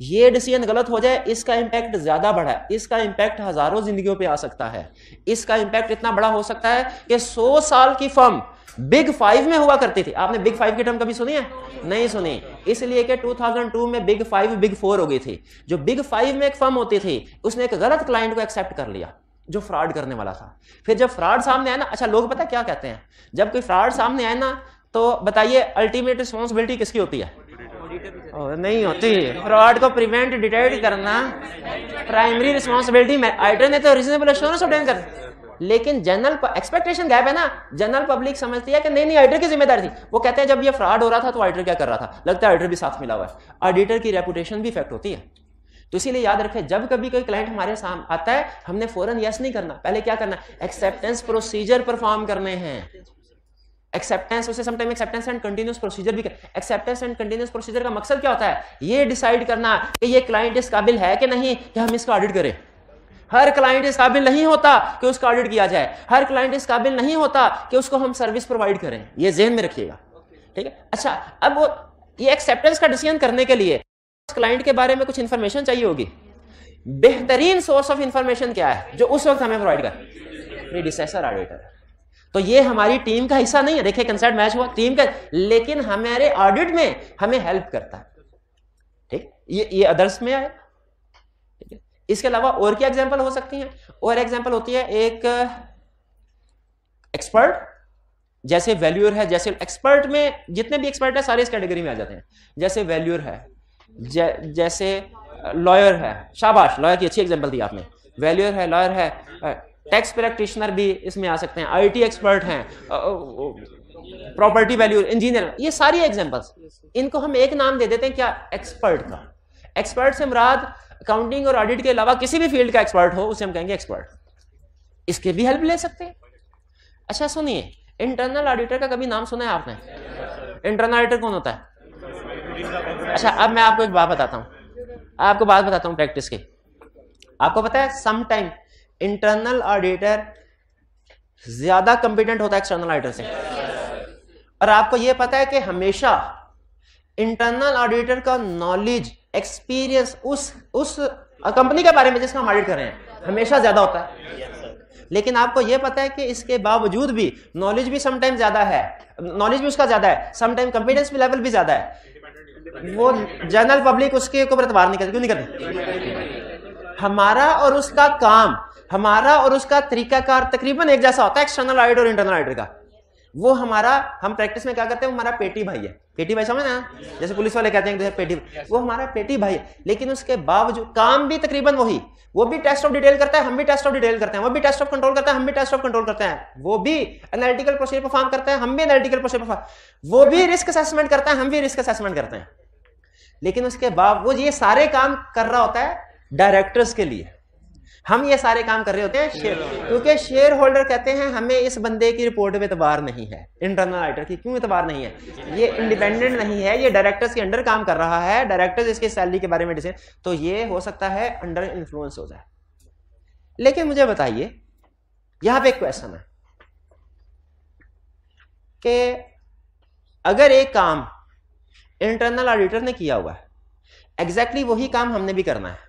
ये डिसीजन गलत हो जाए, इसका इंपैक्ट ज्यादा बड़ा है, इसका इंपैक्ट हजारों जिंदगियों पे आ सकता है। इसका इंपैक्ट इतना बड़ा हो सकता है कि 100 साल की फर्म बिग 5 में हुआ करती थी। आपने बिग 5 की टर्म कभी सुनी है? नहीं सुनी, इसलिए कि 2002 में बिग 5 बिग 4 हो गई थी। जो बिग 5 में एक फर्म होती थी, उसने एक गलत क्लाइंट को एक्सेप्ट कर लिया जो फ्रॉड करने वाला था। फिर जब फ्रॉड सामने आया ना, अच्छा लोग पता क्या कहते हैं, जब कोई फ्रॉड सामने आए ना, तो बताइए अल्टीमेट रिस्पॉन्सिबिलिटी किसकी होती है? नहीं होती। फ्रॉड को प्रिवेंट डिटेक्ट करना प्राइमरी रिस्पॉन्सिबिलिटी ऑडिटर ने तो रीजनेबल एश्योरेंस ऑब्टेन कर, लेकिन जनरल एक्सपेक्टेशन गैप है ना। जनरल पब्लिक समझती है कि नहीं ऑडिटर की जिम्मेदारी थी। वो कहते हैं जब ये फ्रॉड हो रहा था तो ऑडिटर क्या कर रहा था, लगता है ऑडिटर भी साथ मिला हुआ है। ऑडिटर की रेपुटेशन भी इफेक्ट होती है। तो इसीलिए याद रखें, जब कभी कोई क्लाइंट हमारे सामने आता है, हमने फौरन यस नहीं करना, पहले क्या करना, एक्सेप्टेंस प्रोसीजर परफॉर्म करने हैं। एक्सेप्टेंस, उसे sometime acceptance and continuous procedure भी कर। एक्सेप्टेंस एंड कंटीन्यूअस प्रोसीजर का मकसद क्या होता है? ये डिसाइड करना कि ये क्लाइंट इस काबिल है कि नहीं कि हम इसका ऑडिट करें। हर क्लाइंट इस काबिल नहीं होता कि उसका ऑडिट किया जाए, हर क्लाइंट इस काबिल नहीं होता कि उसको हम सर्विस प्रोवाइड करें। ये ज़हन में रखिएगा, ठीक है। अच्छा, अब वो ये एक्सेप्टेंस का डिसीजन करने के लिए क्लाइंट के बारे में कुछ इंफॉर्मेशन चाहिए होगी। बेहतरीन सोर्स ऑफ इंफॉर्मेशन क्या है जो उस वक्त हमें प्रोवाइड कर? Predecessor auditor. तो ये हमारी टीम का हिस्सा नहीं है, देखिए कंसेप्ट मैच हुआ टीम का, लेकिन हमारे ऑडिट में हमें हेल्प करता है, ठीक। ये अदर्स में आए, ठीक है। इसके अलावा और क्या एग्जांपल हो सकती हैं? और एग्जांपल होती है एक एक्सपर्ट, जैसे वैल्यूअर है। जैसे एक्सपर्ट में जितने भी एक्सपर्ट है सारे इस कैटेगरी में आ जाते हैं। जैसे वैल्यूअर है, जैसे लॉयर है, शाबाश, लॉयर की अच्छी एग्जांपल दी आपने। वैल्यूअर है, लॉयर है, टैक्स प्रैक्टिशनर भी इसमें आ सकते हैं, आईटी एक्सपर्ट हैं, प्रॉपर्टी वैल्यू इंजीनियर, ये सारी एग्जांपल्स। इनको हम एक नाम दे देते हैं क्या? एक्सपर्ट का। एक्सपर्ट से मुराद अकाउंटिंग और ऑडिट के अलावा किसी भी फील्ड का एक्सपर्ट हो, उसे हम कहेंगे एक्सपर्ट। इसके भी हेल्प ले सकते हैं। अच्छा सुनिए, इंटरनल ऑडिटर का कभी नाम सुना है आपने? इंटरनल ऑडिटर कौन होता है? अच्छा, अब मैं आपको एक बात बताता हूं, प्रैक्टिस की। आपको पता है सम टाइम इंटरनल ऑडिटर ज्यादा कंपिटेंट होता है एक्सटर्नल ऑडिटर से। और आपको यह पता है कि हमेशा इंटरनल ऑडिटर का नॉलेज, एक्सपीरियंस उस कंपनी के बारे में जिसका हम ऑडिट कर रहे हैं हमेशा ज्यादा होता है। लेकिन आपको यह पता है कि इसके बावजूद भी नॉलेज भी समटाइम ज्यादा है, नॉलेज भी उसका ज्यादा है, समटाइम कंपिटेंस भी लेवल भी ज्यादा है। वो जनरल पब्लिक उसके ऊपर एतबार नहीं करती। क्यों नहीं करती? हमारा और उसका काम, हमारा और उसका तरीकाकार तकरीबन एक जैसा होता है, एक्सटर्नल ऑडिटर और इंटरनल ऑडिटर का। वो हमारा, हम प्रैक्टिस में क्या करते हैं, वो हमारा पेटी भाई है। पेटी भाई समझ ना, जैसे पुलिस वाले कहते हैं पेटी, वो हमारा पेटी भाई है। लेकिन उसके बावजूद काम भी तकरीबन वही। वो भी टेस्ट ऑफ डिटेल करता है, हम भी टेस्ट ऑफ डिटेल करते हैं। वो भी टेस्ट ऑफ कंट्रोल करता है, हम भी टेस्ट ऑफ कंट्रोल करते हैं। वो भी एनालिटिकल प्रोसीजर परफॉर्म करते हैं, हम भी एनालिटिकल प्रोसीजर परफॉर्म। वो भी रिस्क असेसमेंट करता है, हम भी रिस्क असेसमेंट करते हैं। लेकिन उसके बावजूद ये सारे काम कर रहा होता है डायरेक्टर्स के लिए। हम ये सारे काम कर रहे होते हैं शेयर, क्योंकि शेयर होल्डर कहते हैं हमें इस बंदे की रिपोर्ट में एतबार नहीं है। इंटरनल ऑडिटर की क्यों एतबार नहीं है? ये इंडिपेंडेंट नहीं है, ये डायरेक्टर्स के अंडर काम कर रहा है, डायरेक्टर्स इसकी सैलरी के बारे में डिसीजन, तो ये हो सकता है अंडर इन्फ्लुएंस हो जाए। लेकिन मुझे बताइए, यहां पे एक क्वेश्चन है कि अगर एक काम इंटरनल ऑडिटर ने किया हुआ है, एग्जैक्टली वही काम हमने भी करना है,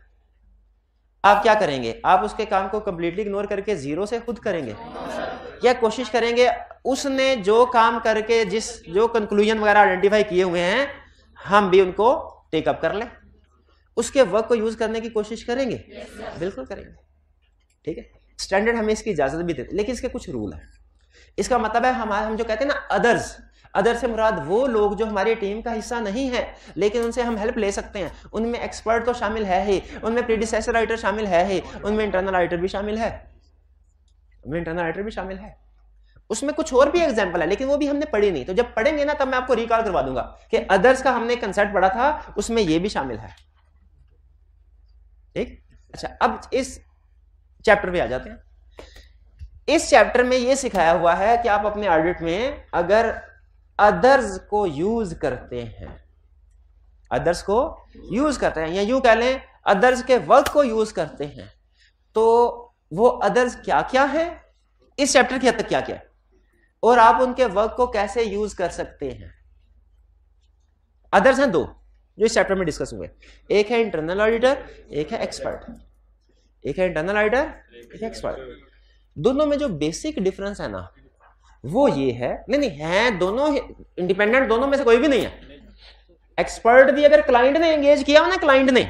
आप क्या करेंगे? आप उसके काम को कंप्लीटली इग्नोर करके जीरो से खुद करेंगे, या कोशिश करेंगे उसने जो काम करके जो कंक्लूजन वगैरह आइडेंटिफाई किए हुए हैं हम भी उनको टेकअप कर लें, उसके वर्क को यूज करने की कोशिश करेंगे? बिल्कुल करेंगे, ठीक है। स्टैंडर्ड हमें इसकी इजाजत भी देते, लेकिन इसके कुछ रूल है। इसका मतलब है हम जो कहते हैं ना अदर से मुराद वो लोग जो हमारी टीम का हिस्सा नहीं है, लेकिन उनसे हम हेल्प ले सकते हैं। उनमें एक्सपर्ट तो शामिल है ही, उनमें प्रीडिसेसर ऑडिटर शामिल है ही, उनमें इंटरनल ऑडिटर भी शामिल है, उसमें कुछ और भी एग्जांपल है, लेकिन वो भी हमने पढ़ी नहीं। तो जब पढ़ेंगे ना तब मैं आपको रिकॉल करवा दूंगा कि अदर्स का हमने कंसेप्ट पढ़ा था, उसमें ये भी शामिल है, ठीक। अच्छा, अब इस चैप्टर पे आ जाते हैं। इस चैप्टर में ये सिखाया हुआ है कि आप अपने ऑडिट में अगर अदर्स को यूज करते हैं, या यूं कह लें अदर्स के वर्क को यूज करते हैं, तो वो अदर्स क्या क्या है, इस चैप्टर की हद तक क्या क्या है, और आप उनके वर्क को कैसे यूज कर सकते हैं। अदर्स हैं दो, जो इस चैप्टर में डिस्कस हुए। एक है इंटरनल ऑडिटर, एक है एक्सपर्ट। एक है इंटरनल ऑडिटर, एक है एक्सपर्ट। दोनों में जो बेसिक डिफरेंस है ना वो ये है, नहीं है दोनों इंडिपेंडेंट, दोनों में से कोई भी नहीं है। एक्सपर्ट भी अगर क्लाइंट ने एंगेज किया हो ना, क्लाइंट ने,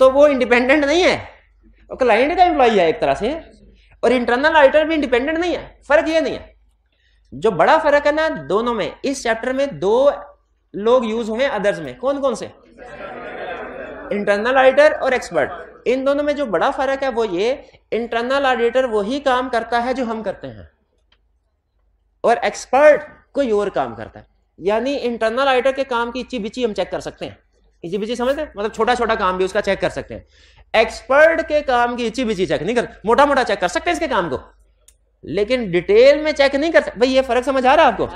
तो वो इंडिपेंडेंट नहीं है, वो क्लाइंट का एम्प्लॉई है एक तरह से। और इंटरनल ऑडिटर भी इंडिपेंडेंट नहीं है। फर्क ये नहीं है। जो बड़ा फर्क है ना दोनों में, इस चैप्टर में दो लोग यूज हुए अदर्स में। कौन कौन से? इंटरनल ऑडिटर और एक्सपर्ट। इन दोनों में जो बड़ा फर्क है वो ये, इंटरनल ऑडिटर वही काम करता है जो हम करते हैं और एक्सपर्ट कोई और काम करता है। यानी इंटरनल ऑडिटर के काम की इच्ची बिची हम चेक कर सकते हैं। इच्ची बिची समझते हैं? मतलब छोटा छोटा काम भी उसका चेक कर सकते हैं। एक्सपर्ट के काम की इच्ची बिची चेक नहीं कर, मोटा मोटा चेक कर सकते हैं इसके काम को, लेकिन डिटेल में चेक नहीं कर सकते। भाई ये फर्क समझ आ रहा है आपको?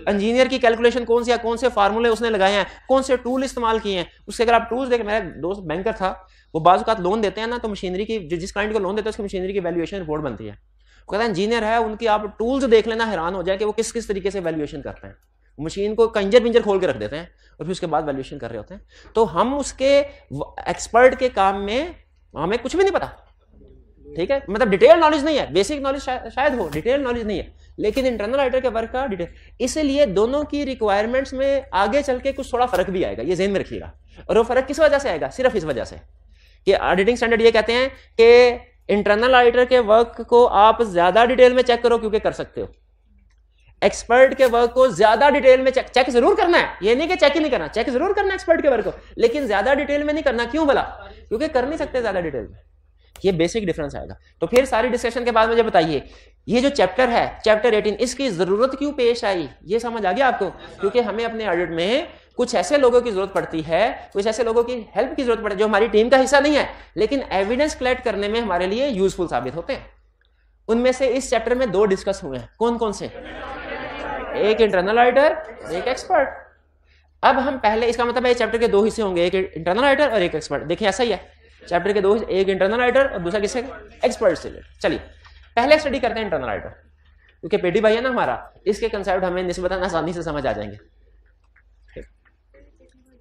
इंजीनियर की कैलकुलेशन कौन सी है, कौन से फार्मूले उसने लगाए हैं, कौन से टूल इस्तेमाल किए हैं, उसके अगर आप टूल्स देखें। मेरा दोस्त बैंकर था, वो बाज़ औक़ात लोन देते हैं ना, तो मशीनरी की जिस क्लाइंट को लोन देते हैं उसकी मशीनरी की वैल्यूएशन रिपोर्ट बनती है। वो कहता है इंजीनियर है, उनकी आप टूल्स देख लेना, हैरान हो जाए कि वो किस किस तरीके से वैल्यूएशन करते हैं। मशीन को कंजर पिंजर खोल के रख देते हैं और फिर उसके बाद वैल्यूएशन कर रहे होते हैं। तो हम उसके एक्सपर्ट के काम में हमें कुछ भी नहीं पता, ठीक है, मतलब डिटेल नॉलेज नहीं है, बेसिक नॉलेज शायद हो, डिटेल नॉलेज नहीं है, लेकिन इंटरनल ऑडिटर के वर्क का डिटेल। इसलिए दोनों की रिक्वायरमेंट्स में आगे चल के कुछ थोड़ा फर्क भी आएगा, ये ज़हन में रखिएगा। और वो फर्क किस वजह से आएगा? सिर्फ इस वजह से कि ऑडिटिंग स्टैंडर्ड ये कहते हैं कि इंटरनल ऑडिटर के वर्क को आप ज्यादा डिटेल में चेक करो क्योंकि कर सकते हो। एक्सपर्ट के वर्क को ज्यादा डिटेल में चेक जरूर करना है, ये नहीं कि चेक ही नहीं करना, चेक जरूर करना है एक्सपर्ट के वर्क को, लेकिन ज्यादा डिटेल में नहीं करना। क्यों भला? क्योंकि कर नहीं सकते ज्यादा डिटेल में। ये बेसिक डिफरेंस आएगा। तो फिर सारी डिस्कशन के बाद मुझे बताइए, ये जो चैप्टर है, चैप्टर 18, इसकी जरूरत क्यों पेश आई? ये समझ आ गया आपको? क्योंकि हमें अपने ऑडिट में कुछ ऐसे लोगों की जरूरत पड़ती है, कुछ ऐसे लोगों की हेल्प की जरूरत पड़ती है जो हमारी टीम का हिस्सा नहीं है, लेकिन एविडेंस कलेक्ट करने में हमारे लिए यूजफुल साबित होते हैं। उनमें से इस चैप्टर में 2 डिस्कस हुए हैं। कौन कौन से? एक इंटरनल ऑडिटर, एक एक्सपर्ट। अब हम पहले, इसका मतलब है चैप्टर के 2 हिस्से होंगे, एक इंटरनल ऑडिटर और एक एक्सपर्ट। देखिए ऐसा ही है, चैप्टर के 2, एक इंटरनल ऑडिटर और दूसरा किससे? एक्सपर्ट से। चलिए पहले स्टडी करते हैं इंटरनल ऑडिटर, क्योंकि पेटी भाई है ना हमारा, इसके कंसेप्ट हमें निस्बतन आसानी से समझ आ जाएंगे।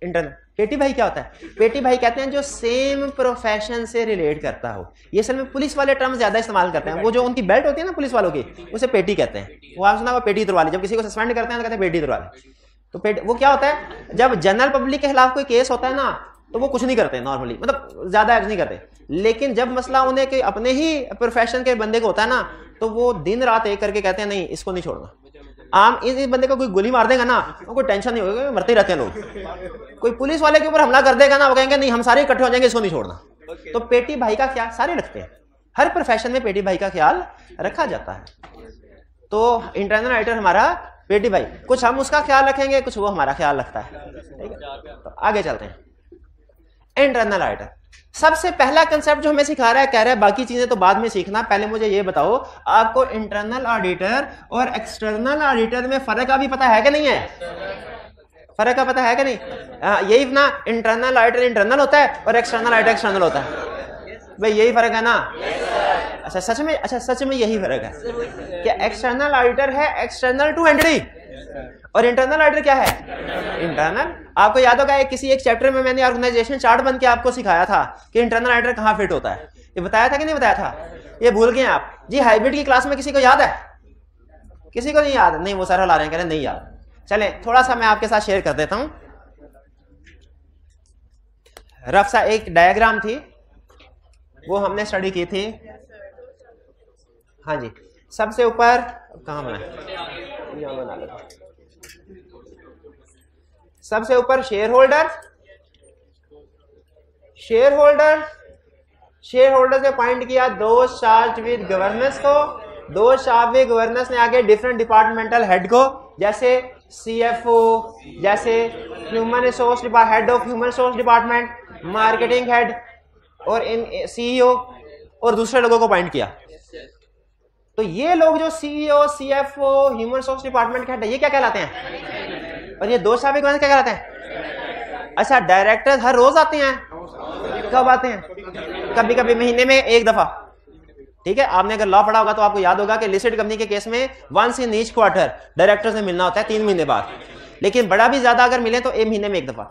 इंटरनल पेटी भाई क्या होता है? पेटी भाई कहते हैं जो सेम प्रोफेशन से रिलेट करता हो। ये असल में पुलिस वाले टर्म ज्यादा इस्तेमाल करते हैं। वो जो उनकी बेल्ट होती है ना पुलिस वालों की, उसे पेटी कहते हैं। वो आप सुना, वो पेटी उतरवा ली। जब किसी को सस्पेंड करते हैं तो कहते हैं पेटी उतरवा ली। तो वो क्या होता है, जब जनरल पब्लिक के खिलाफ कोई केस होता है ना, तो वो कुछ नहीं करते नॉर्मली, मतलब ज्यादा एक्ट नहीं करते। लेकिन जब मसला उन्हें कि अपने ही प्रोफेशन के बंदे को होता है ना, तो वो दिन रात एक करके कहते हैं नहीं इसको नहीं छोड़ना। आम इस बंदे को कोई गोली मार देगा ना, वो कोई टेंशन नहीं होगा, मरते ही रहते हैं लोग। कोई पुलिस वाले के ऊपर हमला कर देगा ना, वो कहेंगे नहीं हम सारे इकट्ठे हो जाएंगे, इसको नहीं छोड़ना। तो पेटी भाई का ख्याल सारे रखते हैं, हर प्रोफेशन में पेटी भाई का ख्याल रखा जाता है। तो इंटरनल ऑडिटर हमारा पेटी भाई, कुछ हम उसका ख्याल रखेंगे, कुछ वो हमारा ख्याल रखता है, ठीक है। तो आगे चलते हैं। इंटरनल ऑडिटर सबसे पहला कंसेप्ट जो हमें सिखा रहा है, कह रहा है बाकी चीजें तो बाद में सीखना, पहले मुझे ये बताओ आपको इंटरनल ऑडिटर और एक्सटर्नल ऑडिटर में फर्क अभी पता है कि नहीं है? फर्क का पता है कि नहीं? यही ना, इंटरनल ऑडिटर इंटरनल होता है और एक्सटर्नल ऑडिटर एक्सटर्नल होता है। भाई यही फर्क है ना? अच्छा सच में, अच्छा सच में यही फर्क है कि एक्सटर्नल ऑडिटर है एक्सटर्नल टू एंटिटी और इंटरनल ऑडिटर क्या है? इंटरनल। आपको याद होगा किसी एक चैप्टर में मैंने ऑर्गेनाइजेशन चार्ट बन के आपको सिखाया था कि इंटरनल ऑडिटर कहां फिट होता है। ये बताया था कि नहीं बताया था? ये भूल गए आप जी? हाइब्रिड की क्लास में किसी को याद है? किसी को नहीं याद? नहीं, वो सर ला रहे हैं, कह रहे नहीं याद। चले थोड़ा सा मैं आपके साथ शेयर कर देता हूं। रफ सा एक डायग्राम थी, वो हमने स्टडी की थी। हाँ जी, सबसे ऊपर कहां बना, सबसे ऊपर शेयर होल्डर से पॉइंट किया 2 चार्ज विद गवर्नेंस को, 2 चार्ज विद गवर्नेंस ने आगे डिफरेंट डिपार्टमेंटल हेड को, जैसे सीएफओ, जैसे human resource head of human resource department, marketing head और इन सीईओ और दूसरे लोगों को पॉइंट किया। तो ये लोग जो CEO, CFO, human resource department के हेड, ये क्या कहलाते हैं? और ये 2 चार्ज विद क्या कहलाते हैं? अच्छा, डायरेक्टर हर रोज आते हैं? कब आते हैं? कभी कभी महीने में 1 दफा, ठीक है। आपने अगर लॉ पढ़ा होगा तो आपको याद होगा कि लिस्टेड कंपनी के केस में 1 इन ईच क्वार्टर डायरेक्टर से मिलना होता है 3 महीने बाद, लेकिन बड़ा भी ज्यादा अगर मिले तो 1 महीने में 1 दफा।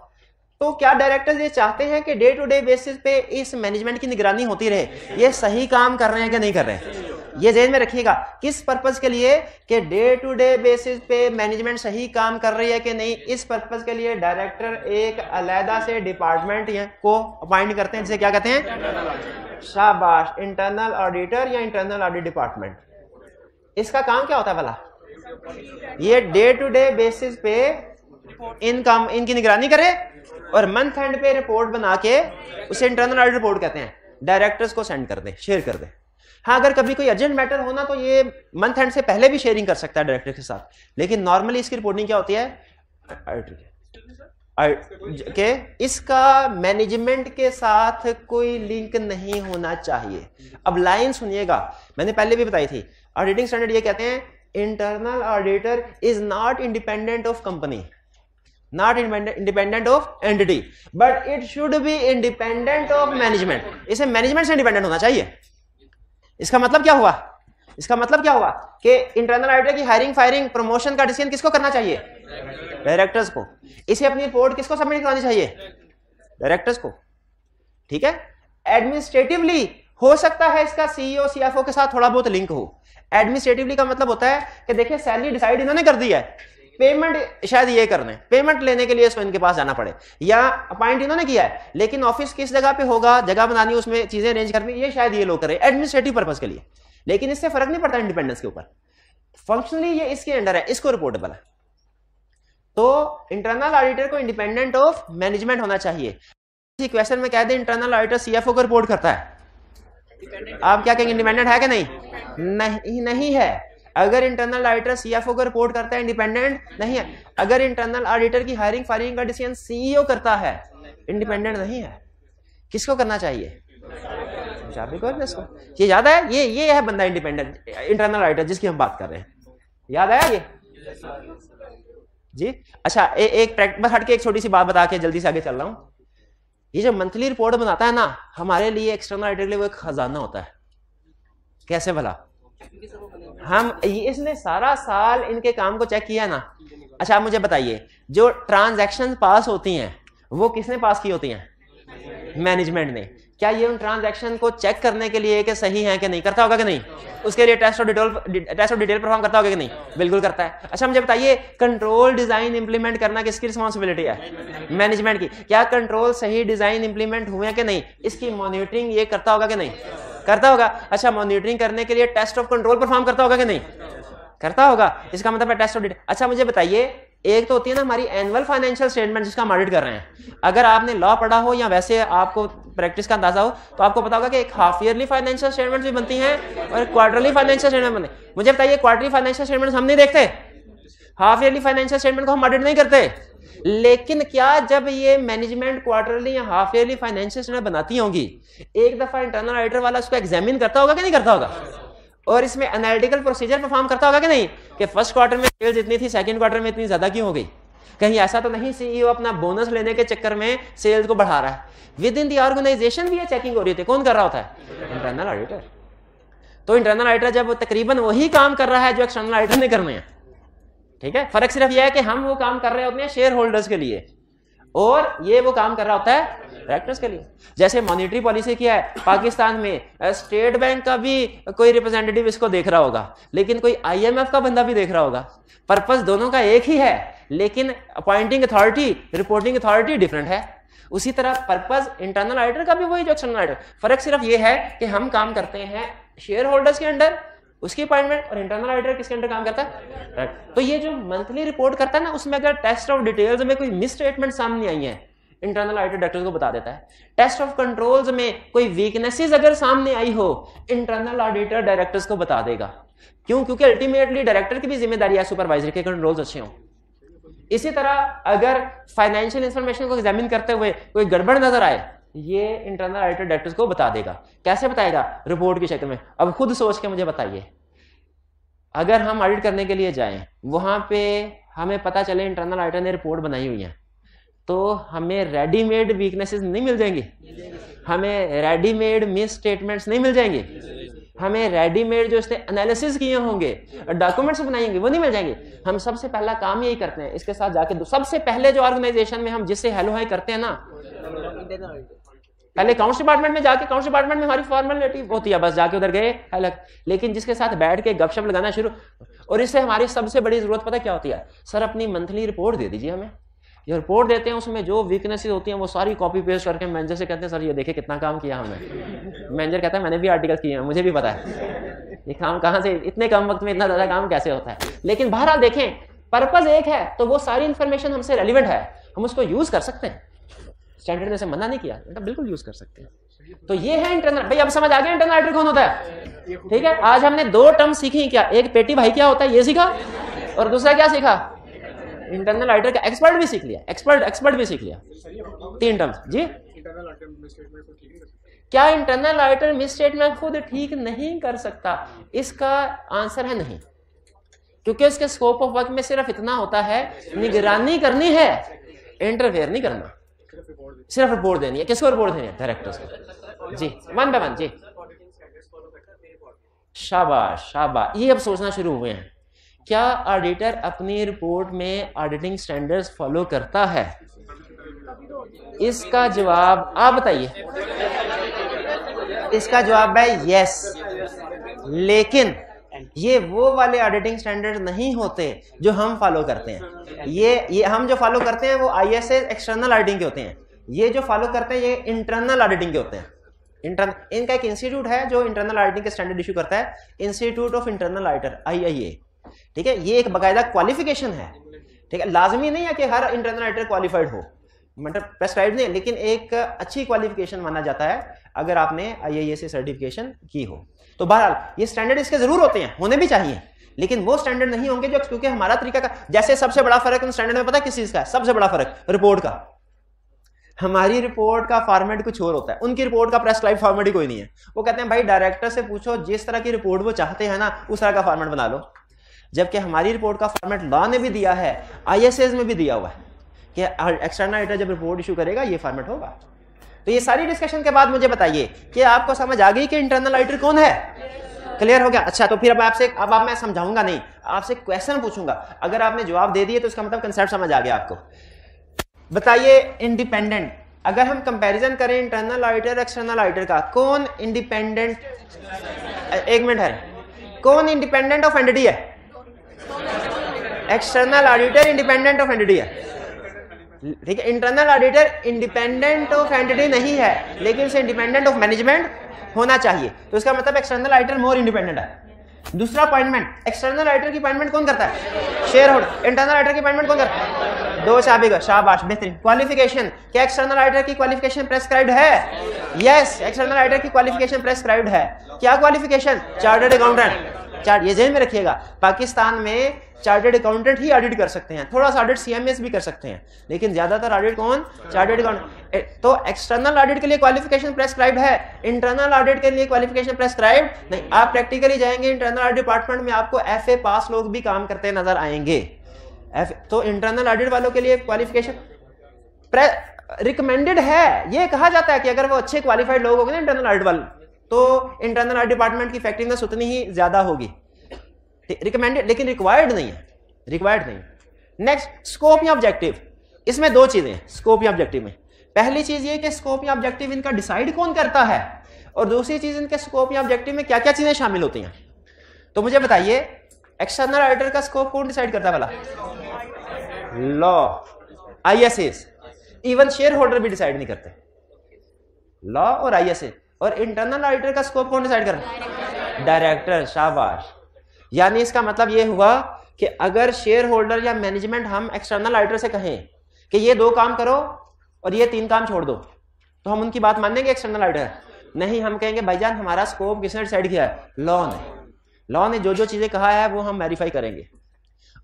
तो क्या डायरेक्टर्स ये चाहते हैं कि डे टू डे बेसिस पे इस मैनेजमेंट की निगरानी होती रहे, ये सही काम कर रहे हैं कि नहीं कर रहे हैं? ये ज़हन में रखिएगा। किस पर्पस के लिए? कि डे टू डे बेसिस पे मैनेजमेंट सही काम कर रही है कि नहीं, इस पर्पस के लिए डायरेक्टर एक अलहदा से डिपार्टमेंट को अपॉइंट करते हैं, जिसे क्या कहते हैं? शाबाश, इंटरनल ऑडिटर या इंटरनल ऑडिट डिपार्टमेंट। इसका काम क्या होता है भला? ये डे टू डे बेसिस पे इनकी निगरानी करे और मंथ एंड पे रिपोर्ट बना के उसे इंटरनल ऑडिट रिपोर्ट कहते हैं, डायरेक्टर्स को सेंड कर दे, शेयर कर दे। हाँ, अगर कभी कोई अर्जेंट मैटर होना तो ये मंथ एंड से पहले भी शेयरिंग कर सकता है डायरेक्टर के साथ, लेकिन नॉर्मली इसकी रिपोर्टिंग क्या होती है कि इसका मैनेजमेंट के साथ कोई लिंक नहीं होना चाहिए। अब लाइन सुनिएगा, मैंने पहले भी बताई थी, ऑडिटिंग स्टैंडर्ड ये कहते हैं internal auditor is not independent of company, not independent of entity, but it should be independent of management. इसे मैनेजमेंट से इंडिपेंडेंट होना चाहिए। इसका मतलब क्या हुआ? इसका मतलब क्या हुआ कि इंटरनल ऑडिटर की हायरिंग, फायरिंग, प्रमोशन का डिसीजन किसको करना चाहिए? डायरेक्टर्स को। इसे अपनी रिपोर्ट किसको सबमिट करानी चाहिए? डायरेक्टर्स को। ठीक है। एडमिनिस्ट्रेटिवली हो सकता है इसका सीईओ सीएफओ के साथ थोड़ा बहुत लिंक हो। एडमिनिस्ट्रेटिवली का मतलब होता है कि देखिए सैलरी डिसाइड इन्होंने कर दी है, पेमेंट शायद ये करने, पेमेंट लेने के लिए इसको इनके पास जाना पड़े, या अपॉइंट इन्होंने किया है लेकिन ऑफिस किस जगह पे होगा, जगह बनानी, उसमें चीजें अरेंज करनी, ये शायद ये लोग करें एडमिनिस्ट्रेटिव पर्पस के लिए, लेकिन इससे फर्क नहीं पड़ता इंडिपेंडेंस के ऊपर। फंक्शनली ये इसके अंडर है, इसको रिपोर्टेबल है। तो इंटरनल ऑडिटर को इंडिपेंडेंट ऑफ मैनेजमेंट होना चाहिए। इसी क्वेश्चन में कह दे इंटरनल ऑडिटर सीएफओ को रिपोर्ट करता है, आप क्या कहेंगे? इंडिपेंडेंट है कि नहीं? नहीं है। अगर इंटरनल ऑडिटर सीएफओ को रिपोर्ट करता है, इंडिपेंडेंट नहीं है। अगर इंटरनल ऑडिटर की हायरिंग फायरिंग का डिसीजन सीईओ करता है, इंडिपेंडेंट नहीं है। किसको करना चाहिए? ये याद है? ये है बंदा इंडिपेंडेंट इंटरनल ऑडिटर जिसकी हम बात कर रहे हैं। याद आया ये जी? अच्छा, एक बस हट के एक छोटी सी बात बता के जल्दी से आगे चल रहा हूं। ये जो मंथली रिपोर्ट बनाता है ना, हमारे लिए एक्सटर्नल ऑडिटर के लिए वो एक खजाना होता है। कैसे भला? हम इसने सारा साल इनके काम को चेक किया ना। अच्छा, आप मुझे बताइए, जो ट्रांजैक्शन पास होती हैं वो किसने पास की होती हैं? मैनेजमेंट ने। क्या ये उन ट्रांजैक्शन को चेक करने के लिए कि सही है कि नहीं, करता होगा कि नहीं? उसके लिए टेस्ट ऑफ डिटेल परफॉर्म करता होगा कि नहीं? बिल्कुल करता है। अच्छा, मुझे बताइए, कंट्रोल डिजाइन इंप्लीमेंट करना किसकी रिस्पॉन्सिबिलिटी है? मैनेजमेंट की। क्या कंट्रोल सही डिजाइन इंप्लीमेंट हुए कि नहीं, इसकी मॉनिटरिंग ये करता होगा कि नहीं? करता होगा। अच्छा, मॉनिटरिंग करने के लिए टेस्ट ऑफ कंट्रोल परफॉर्म करता होगा कि नहीं? करता होगा। इसका मतलब है टेस्ट ऑफ डिटेल। अच्छा, मुझे बताइए, एक तो होती है ना हमारी एनुअल फाइनेंशियल स्टेटमेंट जिसका हम ऑडिट कर रहे हैं। अगर आपने लॉ पढ़ा हो या वैसे आपको प्रैक्टिस का अंदाजा हो तो आपको पता होगा कि एक हाफ ईयरली फाइनेंशियल स्टेटमेंट भी बनती हैं और क्वार्टरली फाइनेंशियल स्टेटमेंट बनती है। मुझे बताइए, क्वार्टरली फाइनेंशियल स्टेटमेंट हम नहीं देखते, हाफ ईयरली फाइनेंशियल स्टेटमेंट को हम ऑडिट नहीं करते, लेकिन क्या जब ये मैनेजमेंट क्वार्टरली या हाफ ईयरली फाइनेंशियल स्टेटमेंट बनाती होंगी, एक दफा इंटरनल ऑडिटर वाला उसको एग्जामिन करता होगा कि नहीं करता होगा? और इसमें एनालिटिकल प्रोसीजर परफॉर्म करता होगा कि नहीं, कि फर्स्ट क्वार्टर में सेल्स इतनी थी, सेकंड क्वार्टर में इतनी ज्यादा क्यों हो गई? कहीं ऐसा तो नहीं सीईओ अपना बोनस लेने के चक्कर में सेल्स को बढ़ा रहा है? विद इन द ऑर्गेनाइजेशन भी ये चेकिंग हो रही थी। कौन कर रहा होता है? Internal auditor. तो इंटरनल ऑडिटर जब तकरीबन वही काम कर रहा है जो एक्सटर्नल ऑडिटर ने करने हैं, ठीक है, फर्क सिर्फ यह है कि हम वो काम कर रहे होते हैं शेयर होल्डर्स के लिए और ये वो काम कर रहा होता है डायरेक्टर्स के लिए। जैसे मॉनेटरी पॉलिसी किया है पाकिस्तान में, स्टेट बैंक का भी कोई रिप्रेजेंटेटिव इसको देख रहा होगा, लेकिन कोई आईएमएफ का बंदा भी देख रहा होगा। पर्पस दोनों का एक ही है, लेकिन appointing authority, reporting authority different है। उसी तरह पर्पस इंटरनल ऑडिटर का भी वही जो एक्सटर्नल ऑडिटर, फर्क सिर्फ ये है कि हम काम करते हैं शेयर होल्डर्स के अंडर, उसकी अपॉइंटमेंट, और इंटरनल ऑडिटर किसके अंडर काम करता है? तो ये जो मंथली रिपोर्ट करता है ना, उसमें अगर टेस्ट ऑफ डिटेल्स में कोई मिस स्टेटमेंट सामने आई है, इंटरनल ऑडिटर डायरेक्टर को बता देता है। टेस्ट ऑफ कंट्रोल्स में कोई वीकनेसेस अगर सामने आई हो, इंटरनल ऑडिटर डायरेक्टर्स को बता देगा। क्यों? क्योंकि अल्टीमेटली डायरेक्टर की भी जिम्मेदारी है सुपरवाइजर के कंट्रोल्स अच्छे हों। इसी तरह अगर फाइनेंशियल इंफॉर्मेशन को एग्जामिन करते हुए कोई गड़बड़ नजर आए, ये इंटरनल ऑडिटर डायरेक्टर्स को बता देगा। कैसे बताएगा? रिपोर्ट की शक्ल में। अब खुद सोच के मुझे बताइए, अगर हम ऑडिट करने के लिए जाएं, वहां पे हमें पता चले इंटरनल ऑडिटर ने रिपोर्ट बनाई हुई है, तो हमें रेडीमेड वीकनेसेस नहीं मिल जाएंगी, हमें रेडीमेड मिस स्टेटमेंट्स नहीं मिल जाएंगे। हमें रेडीमेड जो इसने एनालिसिस किए होंगे और डॉक्यूमेंट्स बनाएंगे वो नहीं मिल जाएंगे। हम सबसे पहला काम यही करते हैं, इसके साथ जाके सबसे पहले जो ऑर्गेनाइजेशन में हम जिससे हेलो हाई करते हैं ना, पहले अकाउंट्स डिपार्टमेंट में जाके, अकाउंट्स डिपार्टमेंट में हमारी फॉर्मेलिटी होती है, बस जाके उधर गए अलग, लेकिन जिसके साथ बैठ के गपशप लगाना शुरू, और इससे हमारी सबसे बड़ी जरूरत पता क्या होती है, सर अपनी मंथली रिपोर्ट दे दीजिए हमें। ये रिपोर्ट देते हैं, उसमें जो वीकनेसेस होती हैं वो सारी कॉपी पेस्ट करके मैनेजर से कहते हैं सर ये देखिए कितना काम किया हमने। मैनेजर कहता है मैंने भी आर्टिकल किए हैं, मुझे भी पता है ये काम कहाँ से, इतने कम वक्त में इतना ज्यादा काम कैसे होता है। लेकिन बहरहाल देखें, पर्पज एक है तो वो सारी इंफॉर्मेशन हमसे रेलिवेंट है, हम उसको यूज कर सकते हैं। स्टैंडर्ड ने से मना नहीं किया, बेटा बिल्कुल यूज कर सकते हैं। तो ये है इंटरनल। भाई अब समझ आ गया इंटरनल ऑडिटर कौन होता है? ठीक है, आज हमने दो टर्म सीखी, क्या एक पेटी भाई क्या होता है ये सीखा, और दूसरा क्या सीखा, इंटरनल ऑडिटर का एक्सपर्ट भी सीख लिया, एक्सपर्ट भी सीख लिया। तीन टर्म्स जी। क्या इंटरनल ऑडिटर मिस स्टेटमेंट खुद ठीक नहीं कर सकता? इसका आंसर है नहीं, क्योंकि इसके स्कोप ऑफ वर्क में सिर्फ इतना होता है, निगरानी करनी है, इंटरफेयर नहीं करना, सिर्फ रिपोर्ट देनी है। किसको रिपोर्ट देनी है? डायरेक्टर्स को जी, वन बाय वन जी। शाबाश शाबाश, ये अब सोचना शुरू हुए हैं, क्या ऑडिटर अपनी रिपोर्ट में ऑडिटिंग स्टैंडर्ड्स फॉलो करता है? इसका जवाब आप बताइए। इसका जवाब है यस, लेकिन ये वो वाले ऑडिटिंग स्टैंडर्ड नहीं होते जो हम फॉलो करते हैं। ये हम जो फॉलो करते हैं वो ISA एक्सटर्नल ऑडिटिंग के होते हैं, ये जो फॉलो करते हैं ये इंटरनल ऑडिटिंग के होते हैं। इनका एक इंस्टीट्यूट है जो इंटरनल ऑडिटिंग के स्टैंडर्ड इशू करता है, institute of internal auditor IIA। ठीक है, ये एक बाकायदा क्वालिफिकेशन है। ठीक है, लाजमी नहीं है कि हर इंटरनल ऑडिटर क्वालिफाइड हो, मतलब प्रेस्क्राइब नहीं, लेकिन एक अच्छी क्वालिफिकेशन माना जाता है अगर आपने IIA से सर्टिफिकेशन की हो। तो बहरहाल ये स्टैंडर्ड इसके जरूर होते हैं, होने भी चाहिए, लेकिन वो स्टैंडर्ड नहीं होंगे जो, क्योंकि हमारा तरीका का, जैसे सबसे बड़ा फर्क उन स्टैंडर्ड में पता है किस चीज का है? सबसे बड़ा फर्क रिपोर्ट का। हमारी रिपोर्ट का फॉर्मेट कुछ और होता है, उनकी रिपोर्ट का प्रेस्क्राइब फॉर्मेट ही कोई नहीं है। वो कहते हैं भाई डायरेक्टर से पूछो जिस तरह की रिपोर्ट वो चाहते हैं ना उस तरह का फॉर्मेट बना लो, जबकि हमारी रिपोर्ट का फॉर्मेट लॉ ने भी दिया है, ISAs में भी दिया हुआ है कि एक्सटर्नल ऑडिटर जब रिपोर्ट इशू करेगा ये फॉर्मेट होगा। तो ये सारी डिस्कशन के बाद मुझे बताइए कि आपको समझ आ गई कि इंटरनल ऑडिटर कौन है? क्लियर हो गया? अच्छा, तो फिर अब मैं समझाऊंगा नहीं, आपसे क्वेश्चन पूछूंगा, अगर आपने जवाब दे दिए तो इसका मतलब कंसेप्ट समझ आ गया आपको। बताइए इंडिपेंडेंट, अगर हम कंपैरिजन करें इंटरनल ऑडिटर एक्सटर्नल ऑडिटर का, कौन इंडिपेंडेंट, एक मिनट है, कौन इंडिपेंडेंट ऑफ एंटिटी है? External auditor independent of entity है। ठीक है, internal auditor independent of entity नहीं है, लेकिन से इंडिपेंडेंट ऑफ मैनेजमेंट होना चाहिए। तो इसका मतलब एक्सटर्नल ऑडिटर मोर इंडिपेंडेंट है। दूसरा अपॉइंटमेंट, एक्सटर्नल ऑडिटर की अपॉइंटमेंट कौन करता है? Share holder. इंटरनल ऑडिटर की अपॉइंटमेंट कौन करता है? दो शाबाश, शाबाश, बेहतरीन। क्वालिफिकेशन, क्या एक्सटर्नल ऑडिटर की क्वालिफिकेशन प्रेस्क्राइब्ड है? यस, एक्सटर्नल ऑडिटर की क्वालिफिकेशन प्रेस्क्राइब्ड है। क्या क्वालिफिकेशन? Chartered accountant. ये जेल में रखिएगा, पाकिस्तान में चार्टर्ड अकाउंटेंट ही ऑडिट कर सकते हैं, थोड़ा सा ऑडिट CMS भी कर सकते हैं, लेकिन ज्यादातर ऑडिट कौन? Chartered accountant. तो एक्सटर्नल ऑडिट के लिए क्वालिफिकेशन प्रेस्क्राइब्ड है, इंटरनल ऑडिट के लिए क्वालिफिकेशन प्रेस्क्राइब्ड नहीं। आप प्रैक्टिकली जाएंगे इंटरनल ऑडिट डिपार्टमेंट में, आपको FA पास लोग भी काम करते नजर आएंगे। तो इंटरनल ऑडिट वालों के लिए क्वालिफिकेशन रिकमेंडेड है। ये कहा जाता है कि अगर वो अच्छे क्वालिफाइड लोग होंगे ना इंटरनल ऑडिट वाले, तो इंटरनल ऑडिट डिपार्टमेंट की इफेक्टिवनेस उतनी ही ज्यादा होगी। रिकमेंडेड, लेकिन रिक्वायर्ड नहीं है, रिक्वायर्ड नहीं। नेक्स्ट, स्कोप या ऑब्जेक्टिव, इसमें दो चीजें हैं स्कोप या ऑब्जेक्टिव में। पहली चीज ये कि स्कोप या ऑब्जेक्टिव इनका डिसाइड कौन करता है, और दूसरी चीज इनके स्कोप या ऑब्जेक्टिव में क्या क्या चीजें शामिल होती हैं। तो मुझे बताइए, एक्सटर्नल ऑडिटर का स्कोप कौन डिसाइड करता है भला? Law, ISAs, even share holder भी डिसाइड नहीं करते, लॉ और ISA। और इंटरनल ऑडिटर का स्कोप कौन डिसाइड कर रहा है? डायरेक्टर। शाबाश, यानी इसका मतलब ये हुआ कि अगर शेयर होल्डर या मैनेजमेंट हम एक्सटर्नल ऑडिटर से कहें कि ये दो काम करो और ये तीन काम छोड़ दो, तो हम उनकी बात मानेंगे एक्सटर्नल ऑडिटर? नहीं, हम कहेंगे भाईजान हमारा स्कोप किसने डिसाइड किया है? लॉ ने। लॉ ने जो जो चीजें कहा है वो हम वेरीफाई करेंगे।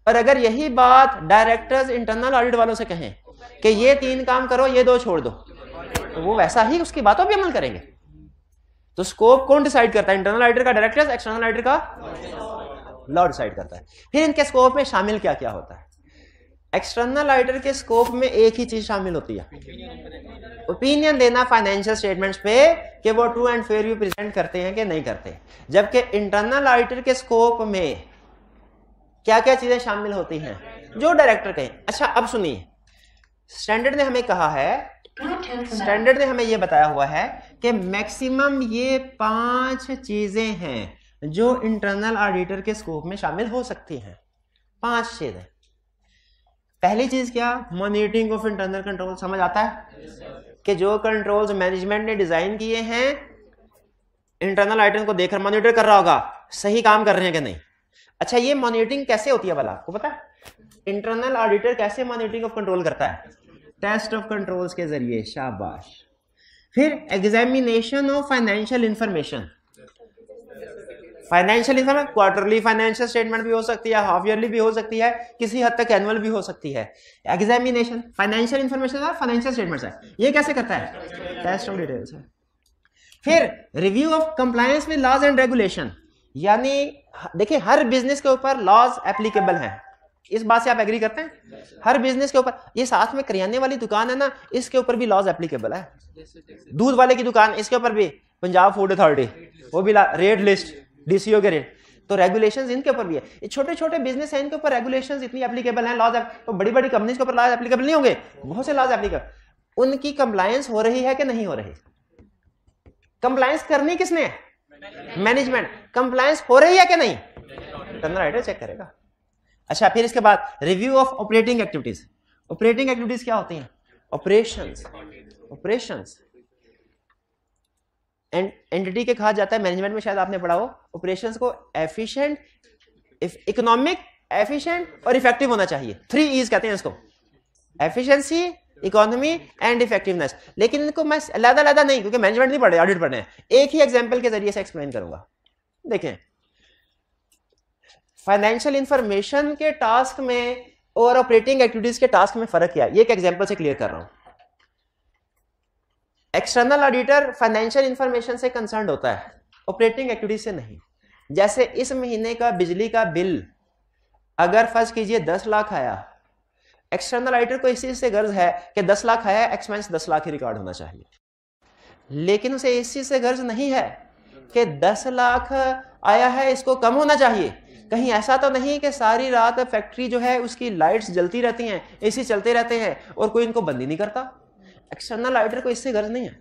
और अगर यही बात डायरेक्टर्स इंटरनल ऑडिट वालों से कहें कि ये तीन काम करो ये दो छोड़ दो, तो वो वैसा ही उसकी बातों पर अमल करेंगे। तो स्कोप कौन डिसाइड करता है? इंटरनल ऑडिटर का, डायरेक्टर्स, एक्सटर्नल ऑडिटर का लॉ डिसाइड करता है। फिर इनके स्कोप में शामिल क्या क्या होता है? एक्सटर्नल ऑडिटर के स्कोप में एक ही चीज शामिल होती है, ओपिनियन देना फाइनेंशियल स्टेटमेंट्स पे कि वो true and fair view present करते हैं कि नहीं करते। जबकि इंटरनल ऑडिटर के स्कोप में क्या क्या चीजें शामिल होती हैं, जो डायरेक्टर कहें। अच्छा अब सुनिए, स्टैंडर्ड ने हमें कहा है, स्टैंडर्ड ने हमें यह बताया हुआ है कि मैक्सिमम ये 5 चीजें हैं जो इंटरनल ऑडिटर के स्कोप में शामिल हो सकती हैं। 5 चीजें। पहली चीज क्या, मॉनिटरिंग ऑफ इंटरनल कंट्रोल। समझ आता है कि जो कंट्रोल्स मैनेजमेंट ने डिजाइन किए हैं, इंटरनल ऑडिटर को देखकर मॉनिटर कर रहा होगा सही काम कर रहे हैं कि नहीं। अच्छा ये मॉनिटरिंग कैसे होती है भला, आपको पता है? इंटरनल ऑडिटर कैसे मॉनिटरिंग ऑफ कंट्रोल करता है? टेस्ट ऑफ कंट्रोल्स के जरिए। शाबाश। फिर examination of financial information. Financial information quarterly financial statement भी हो सकती है, हाफ ईयरली भी हो सकती है, किसी हद तक एनुअल भी हो सकती है। एग्जामिनेशन फाइनेंशियल इंफॉर्मेशन और फाइनेंशियल स्टेटमेंट्स है, ये कैसे करता है? टेस्ट ऑफ डिटेल्स है। फिर review of compliance with laws and regulation, यानी देखिए हर बिजनेस के ऊपर लॉज एप्लीकेबल हैं, इस बात से आप एग्री करते हैं? हर बिजनेस के ऊपर, ये साथ में करियाने वाली दुकान है ना, इसके ऊपर भी लॉज एप्लीकेबल है। दूध वाले की दुकान, इसके ऊपर भी पंजाब फूड अथॉरिटी, वो भी रेट लिस्ट, डीसीओ के रेट, तो रेगुलेशंस इनके ऊपर भी है। ये छोटे छोटे बिजनेस हैं, इनके ऊपर रेगुलेशंस इतनी एप्लीकेबल हैं, लॉज। तो बड़ी बड़ी कंपनीज के ऊपर लॉज एप्लीकेबल नहीं होंगे, बहुत से लॉज एप्लीकेबल। उनकी कंप्लायंस हो रही है कि नहीं हो रही? कंप्लायंस करनी किसने है? मैनेजमेंट। कंप्लायंस हो रही है कि नहीं? इंटरनल ऑडिटर चेक करेगा। अच्छा फिर इसके बाद review of operating activities. Operating activities क्या होती हैं? ऑपरेशंस। ऑपरेशंस एंटिटी के कहा जाता है, मैनेजमेंट में शायद आपने पढ़ा हो, ऑपरेशंस को एफिशिएंट, इकोनॉमिक, एफिशिएंट और इफेक्टिव होना चाहिए। 3 E's कहते हैं इसको, एफिशिएंसी, इकोनॉमी एंड इफेक्टिवनेस। लेकिन इनको मैं अलग-अलग नहीं, क्योंकि मैनेजमेंट नहीं पढ़ रहे, ऑडिट पढ़ रहे हैं। एक ही एग्जांपल के जरिए से एक्सप्लेन करूंगा। देखें फाइनेंशियल इंफॉर्मेशन के टास्क में और ऑपरेटिंग एक्टिविटीज के टास्क में फर्क क्या है, ये एक एग्जांपल से क्लियर कर रहा हूं। एक्सटर्नल ऑडिटर फाइनेंशियल इंफॉर्मेशन से कंसर्न होता है, ऑपरेटिंग एक्टिविटीज से नहीं। जैसे इस महीने का बिजली का बिल अगर फर्ज कीजिए 10 लाख आया, एक्सटर्नल ऑडिटर को इस चीज से गर्ज है कि 10 लाख आया, एक्सपेंस 10 लाख ही रिकॉर्ड होना चाहिए। लेकिन उसे इस चीज से गर्ज नहीं है कि 10 लाख आया है, इसको कम होना चाहिए। कहीं ऐसा तो नहीं कि सारी रात फैक्ट्री जो है उसकी लाइट्स जलती रहती हैं, एसी चलते रहते हैं और कोई इनको बंद ही नहीं करता। एक्सटर्नल ऑडिटर को इससे गर्ज नहीं है,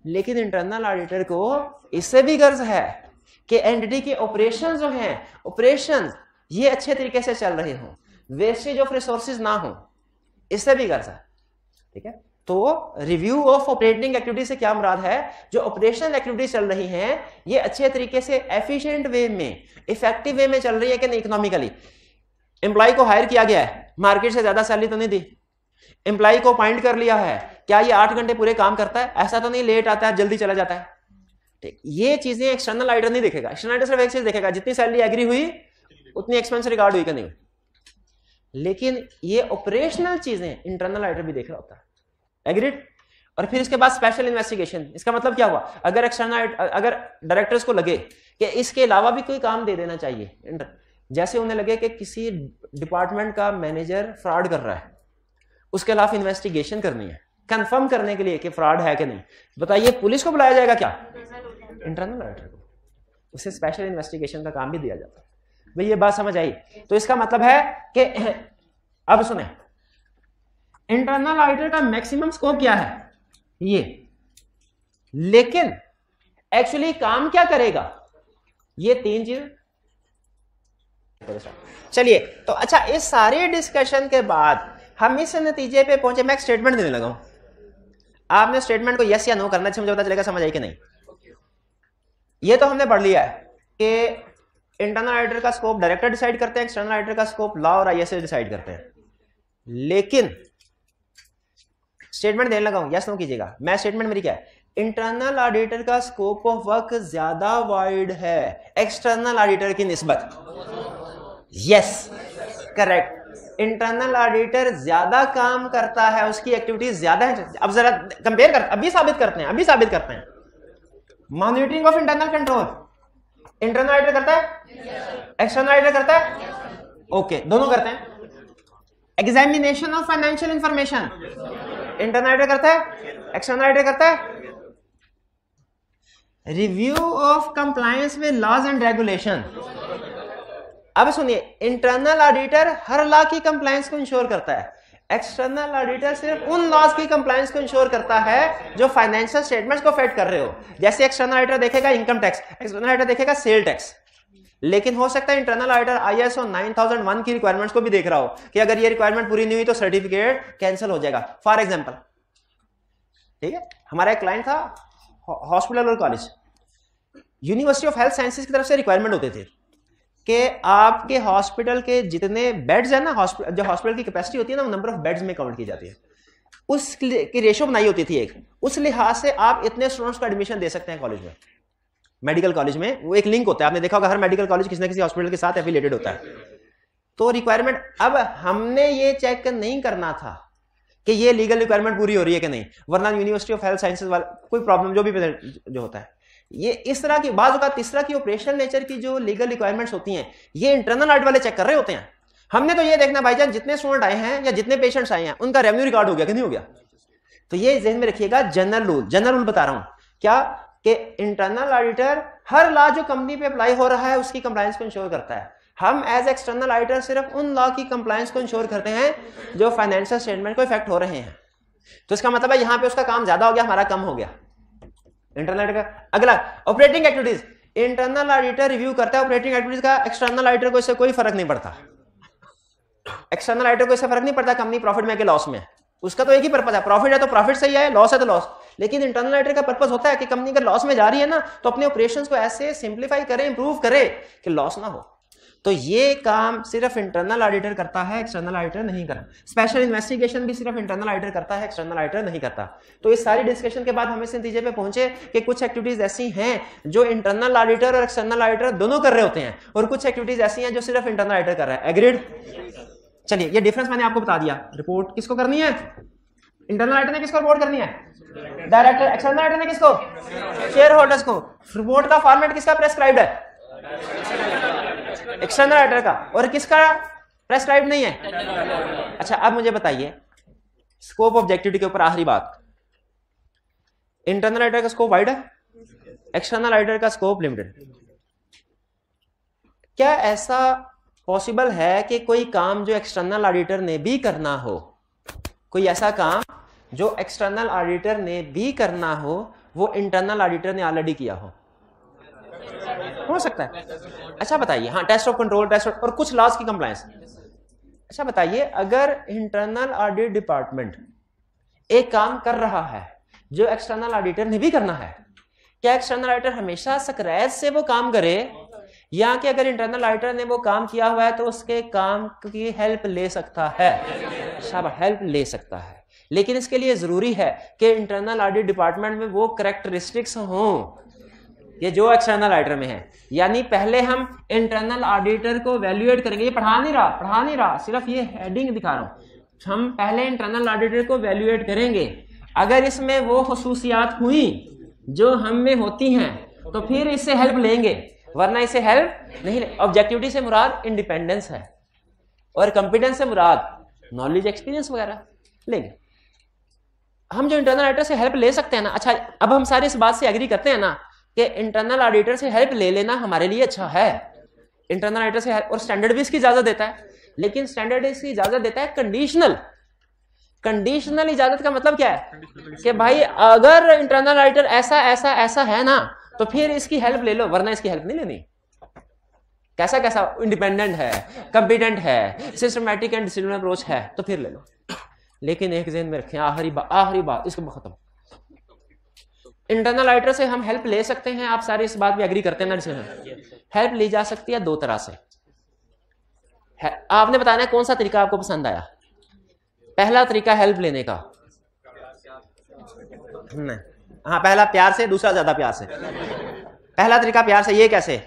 लेकिन इंटरनल ऑडिटर को इससे भी गर्ज है कि एंटिटी के ऑपरेशन जो हैं, ऑपरेशन ये अच्छे तरीके से चल रहे हों, वेस्टेज ऑफ रिसोर्सेज ना हो, इससे भी गर्ज है। ठीक है, तो रिव्यू ऑफ ऑपरेटिंग एक्टिविटी से क्या मुराद है? जो ऑपरेशनल एक्टिविटी चल रही हैं ये अच्छे तरीके से एफिशिएंट वे में, इफेक्टिव वे में चल रही है कि नहीं। इकोनॉमिकली एम्प्लॉय को हायर किया गया है, मार्केट से ज्यादा सैलरी तो नहीं दी, एम्प्लॉय को अपॉइंट कर लिया है, क्या ये 8 घंटे पूरे काम करता है? ऐसा तो नहीं लेट आता है जल्दी चला जाता है। ठीक, ये चीजें एक्सटर्नल ऑडिटर नहीं देखेगा। एक्सटर्नल ऑडिटर सिर्फ एक चीज देखेगा, जितनी सैलरी एग्री हुई उतनी एक्सपेंस रिकॉर्ड हुई कि नहीं। लेकिन ये ऑपरेशनल चीजें इंटरनल ऑडिटर भी देख रहा होता है। एग्रीड? और फिर इसके बाद स्पेशल इन्वेस्टिगेशन। इसका मतलब क्या हुआ? अगर एक्सटर्नल, अगर डायरेक्टर्स को लगे कि इसके अलावा भी कोई काम दे देना चाहिए, जैसे उन्हें लगे कि किसी डिपार्टमेंट का मैनेजर फ्रॉड कर रहा है, उसके खिलाफ इन्वेस्टिगेशन करनी है कंफर्म करने के लिए कि फ्रॉड है कि नहीं, बताइए पुलिस को बुलाया जाएगा क्या? इंटरनल ऑडिटर को। उसे स्पेशल इन्वेस्टिगेशन का काम भी दिया जाता है। भाई ये बात समझ आई? तो इसका मतलब है कि अब सुने, इंटरनल ऑडिटर का मैक्सिमम स्कोप क्या है? ये। लेकिन एक्चुअली काम क्या करेगा? ये 3 चीज। चलिए, तो अच्छा इस सारे डिस्कशन के बाद हम इस नतीजे पे पहुंचे, मैं एक स्टेटमेंट देने लगा हूं, आपने स्टेटमेंट को यस या नो करना है, मुझे पता चलेगा समझ आई कि नहीं। ये तो हमने पढ़ लिया है कि इंटरनल ऑडिटर का स्कोप डायरेक्टर डिसाइड करते हैं, एक्सटर्नल ऑडिटर का स्कोप लॉ और आईएसए डिसाइड करते हैं। लेकिन स्टेटमेंट देने लगा हूं, यस नो कीजिएगा। मैं स्टेटमेंट मेरी क्या है? इंटरनल ऑडिटर का स्कोप ऑफ वर्क ज्यादा वाइड है एक्सटर्नल ऑडिटर की निस्बत। Yes, correct. इंटरनल ऑडिटर ज्यादा काम करता है, उसकी एक्टिविटीज ज्यादा है। अब जरा कंपेयर कर, अभी साबित करते हैं। Monitoring of internal control internal auditor करता है, एक्सटर्नल ऑडिटर करता है। ओके, दोनों करते हैं। Examination of financial information internal auditor करता है, एक्सटर्नल ऑडिटर करता है। Review of compliance with laws and regulation. अब सुनिए, इंटरनल ऑडिटर हर लॉ की कंप्लायंस को इंश्योर करता है, एक्सटर्नल ऑडिटर सिर्फ उन लॉज की कंप्लायंस को इंश्योर करता है जो फाइनेंशियल स्टेटमेंट्स को फेड कर रहे हो। जैसे एक्सटर्नल ऑडिटर देखेगा इनकम टैक्स, एक्सटर्नल ऑडिटर देखेगा सेल टैक्स, लेकिन हो सकता है इंटरनल ऑडिटर ISO 9001 की रिक्वायरमेंट्स को भी देख रहा हो कि अगर ये रिक्वायरमेंट पूरी नहीं हुई तो सर्टिफिकेट कैंसिल हो जाएगा। फॉर एग्जांपल, ठीक है, हमारा एक क्लाइंट था हॉस्पिटल और college, university of health sciences की तरफ से रिक्वायरमेंट होते थे कि आपके हॉस्पिटल के जितने बेड्स है ना, जो हॉस्पिटल की कैपेसिटी होती है ना, वो नंबर ऑफ बेड्स में काउंट की जाती है, उसकी रेशियो बनाई होती थी एक, उस लिहाज से आप इतने स्टूडेंट्स को एडमिशन दे सकते हैं कॉलेज में। मेडिकल कॉलेज में वो एक लिंक होता है, आपने देखा होगा हर मेडिकल कॉलेज किसी ना किसी हॉस्पिटल के साथ एफिलिएटेड होता है। तो रिक्वायरमेंट, अब हमने ये चेक नहीं करना था कि ये लीगल रिक्वायरमेंट पूरी हो रही है कि नहीं, वरना यूनिवर्सिटी ऑफ हेल्थ साइंसेज वाला कोई प्रॉब्लम जो भी जो होता है, ये इस तरह की बाज़ औक़ात इस तरह की ऑपरेशनल नेचर की जो लीगल रिक्वायरमेंट्स होती हैं, ये इंटरनल ऑडिट वाले चेक कर रहे होते हैं। हमने तो ये देखना भाईजान, जितने स्टूडेंट आए हैं या जितने पेशेंट्स आए हैं उनका रेवेन्यू रिकॉर्ड हो गया कि नहीं हो गया। तो ये ज़हन में रखिएगा, जनरल रूल बता रहा हूं क्या, कि इंटरनल ऑडिटर हर लॉ जो कंपनी पे अप्लाई हो रहा है उसकी कंप्लायंस को इंश्योर करता है। हम एज एक्सटर्नल ऑडिटर सिर्फ उन लॉ की कंप्लायंस को इंश्योर करते हैं जो फाइनेंशियल स्टेटमेंट को इफेक्ट हो रहे हैं। तो इसका मतलब है यहां पे उसका काम ज्यादा हो गया, हमारा कम हो गया। Internal auditor. अगला, operating activities. Internal auditor review करता है ऑपरेटिंग एक्टिविटीज का, एक्सटर्नल ऑडिटर को इससे कोई फर्क नहीं पड़ता। एक्सटर्नल ऑडिटर को इससे फर्क नहीं पड़ता कंपनी प्रॉफिट में कि लॉस में, उसका तो एक ही पर्पज है, प्रॉफिट है तो प्रॉफिट सही है, लॉस है तो लॉस। लेकिन इंटरनल ऑडिटर का पर्पस होता है कि कंपनी अगर लॉस में जा रही है ना, तो अपने ऑपरेशंस को ऐसे सिंप्लीफाई करे, इंप्रूव करे कि लॉस ना हो। तो ये काम सिर्फ इंटरनल ऑडिटर करता है, एक्सटर्नल ऑडिटर नहीं करता। स्पेशल इन्वेस्टिगेशन भी सिर्फ इंटरनल ऑडिटर करता है, एक्सटर्नल ऑडिटर नहीं करता। तो इस सारी डिस्कशन के बाद हम इस नतीजे पे पहुंचे कि कुछ एक्टिविटीज ऐसी हैं जो इंटरनल ऑडिटर और एक्सटर्नल ऑडिटर दोनों कर रहे होते हैं, और कुछ एक्टिविटीज ऐसी हैं जो सिर्फ इंटरनल ऑडिटर कर रहा है। एग्रीड? चलिए, ये डिफरेंस मैंने आपको बता दिया। रिपोर्ट किसको करनी है? इंटरनल ऑडिटर ने किसको रिपोर्ट करनी है? डायरेक्टर। एक्सटर्नल ऑडिटर ने किसको? शेयर होल्डर्स को। रिपोर्ट का फॉर्मेट किसका प्रेस्क्राइब्ड है? एक्सटर्नल ऑडिटर का। और किसका प्रेस्क्राइब्ड नहीं है? अच्छा, अब मुझे बताइए स्कोप ऑब्जेक्टिविटी के ऊपर आखिरी बात। इंटरनल ऑडिटर का स्कोप वाइड है, एक्सटर्नल ऑडिटर का स्कोप लिमिटेड। क्या ऐसा पॉसिबल है कि कोई काम जो एक्सटर्नल ऑडिटर ने भी करना हो, कोई ऐसा काम जो एक्सटर्नल ऑडिटर ने भी करना हो, वो इंटरनल ऑडिटर ने ऑलरेडी किया हो सकता है? अच्छा बताइए, हाँ, टेस्ट ऑफ कंट्रोल, टेस्ट और कुछ लॉज की कंप्लायंस। अच्छा बताइए, अगर इंटरनल ऑडिट डिपार्टमेंट एक काम कर रहा है जो एक्सटर्नल ऑडिटर ने भी करना है, क्या एक्सटर्नल ऑडिटर हमेशा सकरैत से वो काम करे, या कि अगर इंटरनल ऑडिटर ने वो काम किया हुआ है तो उसके काम की हेल्प ले सकता है? शाबाश, हेल्प ले सकता है, लेकिन इसके लिए जरूरी है कि इंटरनल ऑडिट डिपार्टमेंट में वो कैरेक्टरिस्टिक्स हों ये जो एक्सटर्नल ऑडिटर में है। यानी पहले हम इंटरनल ऑडिटर को वैल्यूएट करेंगे। ये पढ़ा नहीं रहा, सिर्फ ये हेडिंग दिखा रहा हूं। हम पहले इंटरनल ऑडिटर को वैल्यूएट करेंगे, अगर इसमें वो खसूसियात हुई जो हम में होती हैं तो फिर इससे हेल्प लेंगे, वरना इसे हेल्प नहीं ले। ऑब्जेक्टिविटी से मुराद इंडिपेंडेंस है और कॉम्पिटेंस से मुराद नॉलेज, एक्सपीरियंस वगैरह लेंगे। हम जो इंटरनल ऑडिटर से हेल्प ले सकते हैं ना, अच्छा अब हम सारे इस बात से एग्री करते हैं ना कि इंटरनल ऑडिटर से हेल्प ले लेना हमारे लिए अच्छा है। इंटरनल ऑडिटर से हेल्प, और स्टैंडर्ड भी इसकी इजाजत देता है, लेकिन स्टैंडर्ड इसकी इजाजत देता है कंडीशनल। कंडीशनल इजाजत का मतलब क्या है कि भाई अगर इंटरनल ऑडिटर ऐसा ऐसा ऐसा है ना तो फिर इसकी हेल्प ले लो, वरना इसकी हेल्प नहीं लेनी। कैसा कैसा? इंडिपेंडेंट है, कॉम्पिटेंट है, सिस्टमैटिक एंड डिसिप्लिन अप्रोच है तो फिर ले लो। लेकिन एक ज़हन में रखें, आखिरी बात इसको खत्म। इंटरनल ऑडिटर से हम हेल्प ले सकते हैं, आप सारे इस बात पे एग्री करते हैं ना? हेल्प ली जा सकती है दो तरह से। आपने बताना है कौन सा तरीका आपको पसंद आया। पहला तरीका हेल्प लेने का, हाँ, पहला प्यार से, दूसरा ज्यादा प्यार से। पहला तरीका प्यार से। ये कैसे?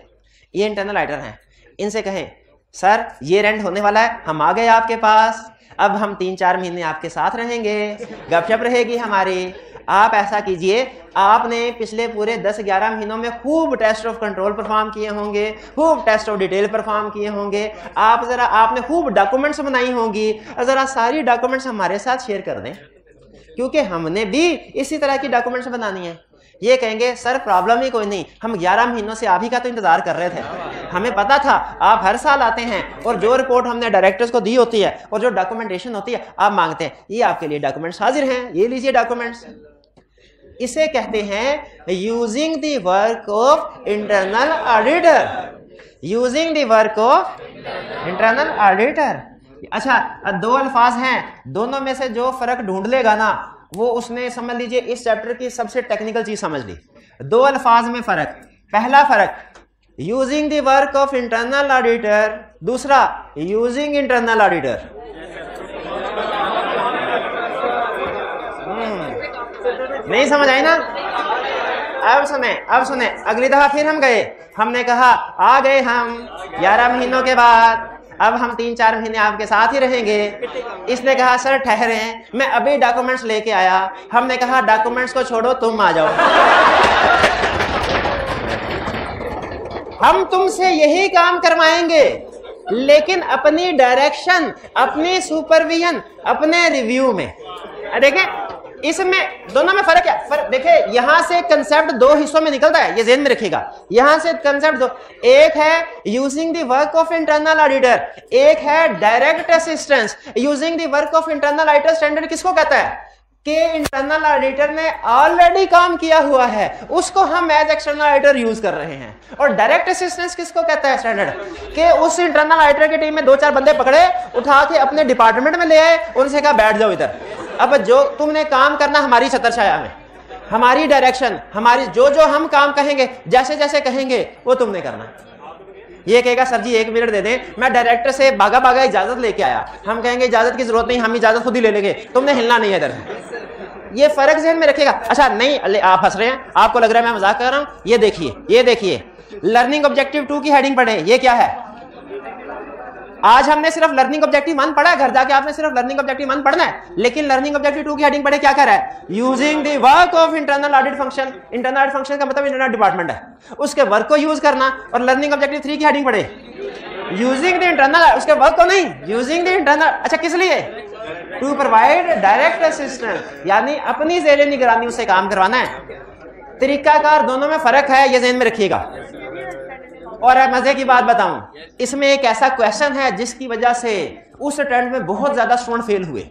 ये इंटरनल ऑडिटर हैं, इनसे कहें सर ये रेंट होने वाला है, हम आ गए आपके पास, अब हम 3-4 महीने आपके साथ रहेंगे, गपशप रहेगी हमारी, आप ऐसा कीजिए, आपने पिछले पूरे 10-11 महीनों में खूब टेस्ट ऑफ कंट्रोल परफॉर्म किए होंगे, खूब टेस्ट ऑफ डिटेल परफॉर्म किए होंगे, आपने खूब डॉक्यूमेंट्स बनाई होंगी, ज़रा सारी डॉक्यूमेंट्स हमारे साथ शेयर कर दें, क्योंकि हमने भी इसी तरह की डॉक्यूमेंट्स बनानी है। ये कहेंगे सर प्रॉब्लम ही कोई नहीं, हम 11 महीनों से आप ही का तो इंतजार कर रहे थे, हमें पता था आप हर साल आते हैं और जो रिपोर्ट हमने डायरेक्टर्स को दी होती है और जो डॉक्यूमेंटेशन होती है आप मांगते हैं, ये आपके लिए डॉक्यूमेंट्स हाजिर हैं, ये लीजिए डॉक्यूमेंट्स। इसे कहते हैं using the work of internal auditor, using the work of internal auditor. अच्छा, दो अल्फाज हैं, दोनों में से जो फर्क ढूंढ लेगा ना वो उसने समझ लीजिए इस चैप्टर की सबसे टेक्निकल चीज समझ ली। दो अल्फाज में फर्क, पहला फर्क using the work of internal auditor, दूसरा यूजिंग इंटरनल ऑडिटर। नहीं समझ आई ना? अब सुने अगली दफा फिर हम गए, हमने कहा आ गए हम 11 महीनों के बाद, अब हम 3-4 महीने आपके साथ ही रहेंगे। इसने कहा सर ठहरे, मैं अभी डॉक्यूमेंट्स लेके आया। हमने कहा डॉक्यूमेंट्स को छोड़ो, तुम आ जाओ। हम तुमसे यही काम करवाएंगे, लेकिन अपनी डायरेक्शन, अपनी सुपरविजन, अपने रिव्यू में। देखें इसमें दोनों में फर्क है। देखिए यहां से कंसेप्ट दो हिस्सों में निकलता है, ये ज़हन में रखिएगा। यहां से कंसेप्ट दो, एक है using the work of internal auditor, एक है direct assistance. Using the work of internal auditor standard किसको कहता है कि इंटरनल ऑडिटर ने ऑलरेडी काम किया हुआ है, उसको हम एज एक्सटर्नल ऑडिटर यूज कर रहे हैं। और डायरेक्ट असिस्टेंस किसको कहता है स्टैंडर्ड, कि उस इंटरनल ऑडिटर की टीम में 2-4 बंदे पकड़े, उठा के अपने डिपार्टमेंट में ले आए, उनसे कहा बैठ जाओ इधर, अब जो तुमने काम करना हमारी छतर छाया में, हमारी डायरेक्शन, हमारी जो हम काम कहेंगे, जैसे जैसे कहेंगे वो तुमने करना। ये कहेगा सर जी 1 मिनट दे दें, मैं डायरेक्टर से भागा इजाजत लेके आया। हम कहेंगे इजाजत की जरूरत नहीं, हम इजाजत खुद ही ले लेंगे, तुमने हिलना नहीं है इधर। ये फर्क ज़हन में रखिएगा। अच्छा नहीं आप हंस रहे हैं, आपको लग रहा है मैं मजाक कर रहा हूं। ये देखिए लर्निंग ऑब्जेक्टिव 2 की हेडिंग पढ़े, ये क्या है? आज हमने सिर्फ लर्निंग ऑब्जेक्टिव 1 पढ़ा है, घर जाके आपने सिर्फ लर्निंग ऑब्जेक्टिव 1 पढ़ना है, लेकिन लर्निंग ऑब्जेक्टिव 2 की हेडिंग पढ़े क्या कर रहा है? Using the work of internal audit function. Internal audit function का मतलब इंटरनल डिपार्टमेंट है, उसके वर्क को यूज करना। और लर्निंग ऑब्जेक्टिव 3 की हेडिंग पढ़े यूजिंग द इंटरनल, उसके वर्क को नहीं, यूजिंग द इंटरनल। अच्छा किस लिए? टू प्रोवाइड डायरेक्ट असिस्टेंस, यानी अपनी ज़ेरे निगरानी उससे काम करवाना है। तरीकाकार दोनों में फर्क है, ये ज़हन में रखिएगा। और मजे की बात बताऊं, इसमें एक ऐसा क्वेश्चन है जिसकी वजह से उस अटेम्प्ट में बहुत ज्यादा स्टूडेंट फेल हुए।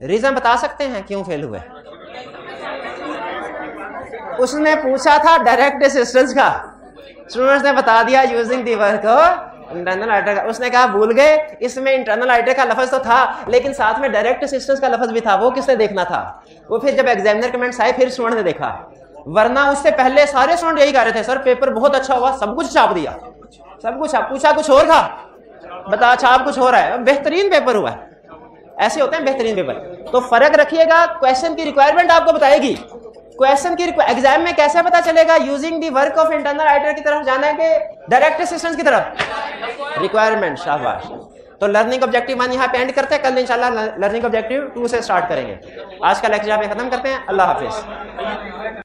रीजन बता सकते हैं क्यों फेल हुए? उसने पूछा था डायरेक्ट असिस्टेंस का, स्टूडेंट्स ने बता दिया using the work internal auditor का। उसने कहा भूल गए, इसमें इंटरनल ऑडिटर का लफ्ज तो था, लेकिन साथ में डायरेक्ट असिस्टेंस का लफ्ज भी था। वो किसने देखना था? वो फिर जब एग्जामिनर कमेंट्स आए फिर स्टूडेंट ने देखा, वरना उससे पहले सारे स्टूडेंट यही कह रहे थे सर पेपर बहुत अच्छा हुआ, सब कुछ छाप दिया, सब कुछ छाप। पूछा कुछ और था, बता छाप कुछ हो रहा है, बेहतरीन पेपर हुआ है। ऐसे होते हैं बेहतरीन पेपर। तो फर्क रखिएगा, क्वेश्चन की रिक्वायरमेंट आपको बताएगी। क्वेश्चन की एग्जाम में कैसे पता चलेगा using the work of internal auditor की तरफ जाना है कि डायरेक्ट असिस्टेंस की तरफ? रिक्वायरमेंट, शाबाश। तो लर्निंग ऑब्जेक्टिव 1 यहाँ पे एंड करते हैं, कल इंशाल्लाह लर्निंग ऑब्जेक्टिव 2 से स्टार्ट करेंगे। आज का लेक्चर यहाँ पे खत्म करते हैं। अल्लाह हाफिज।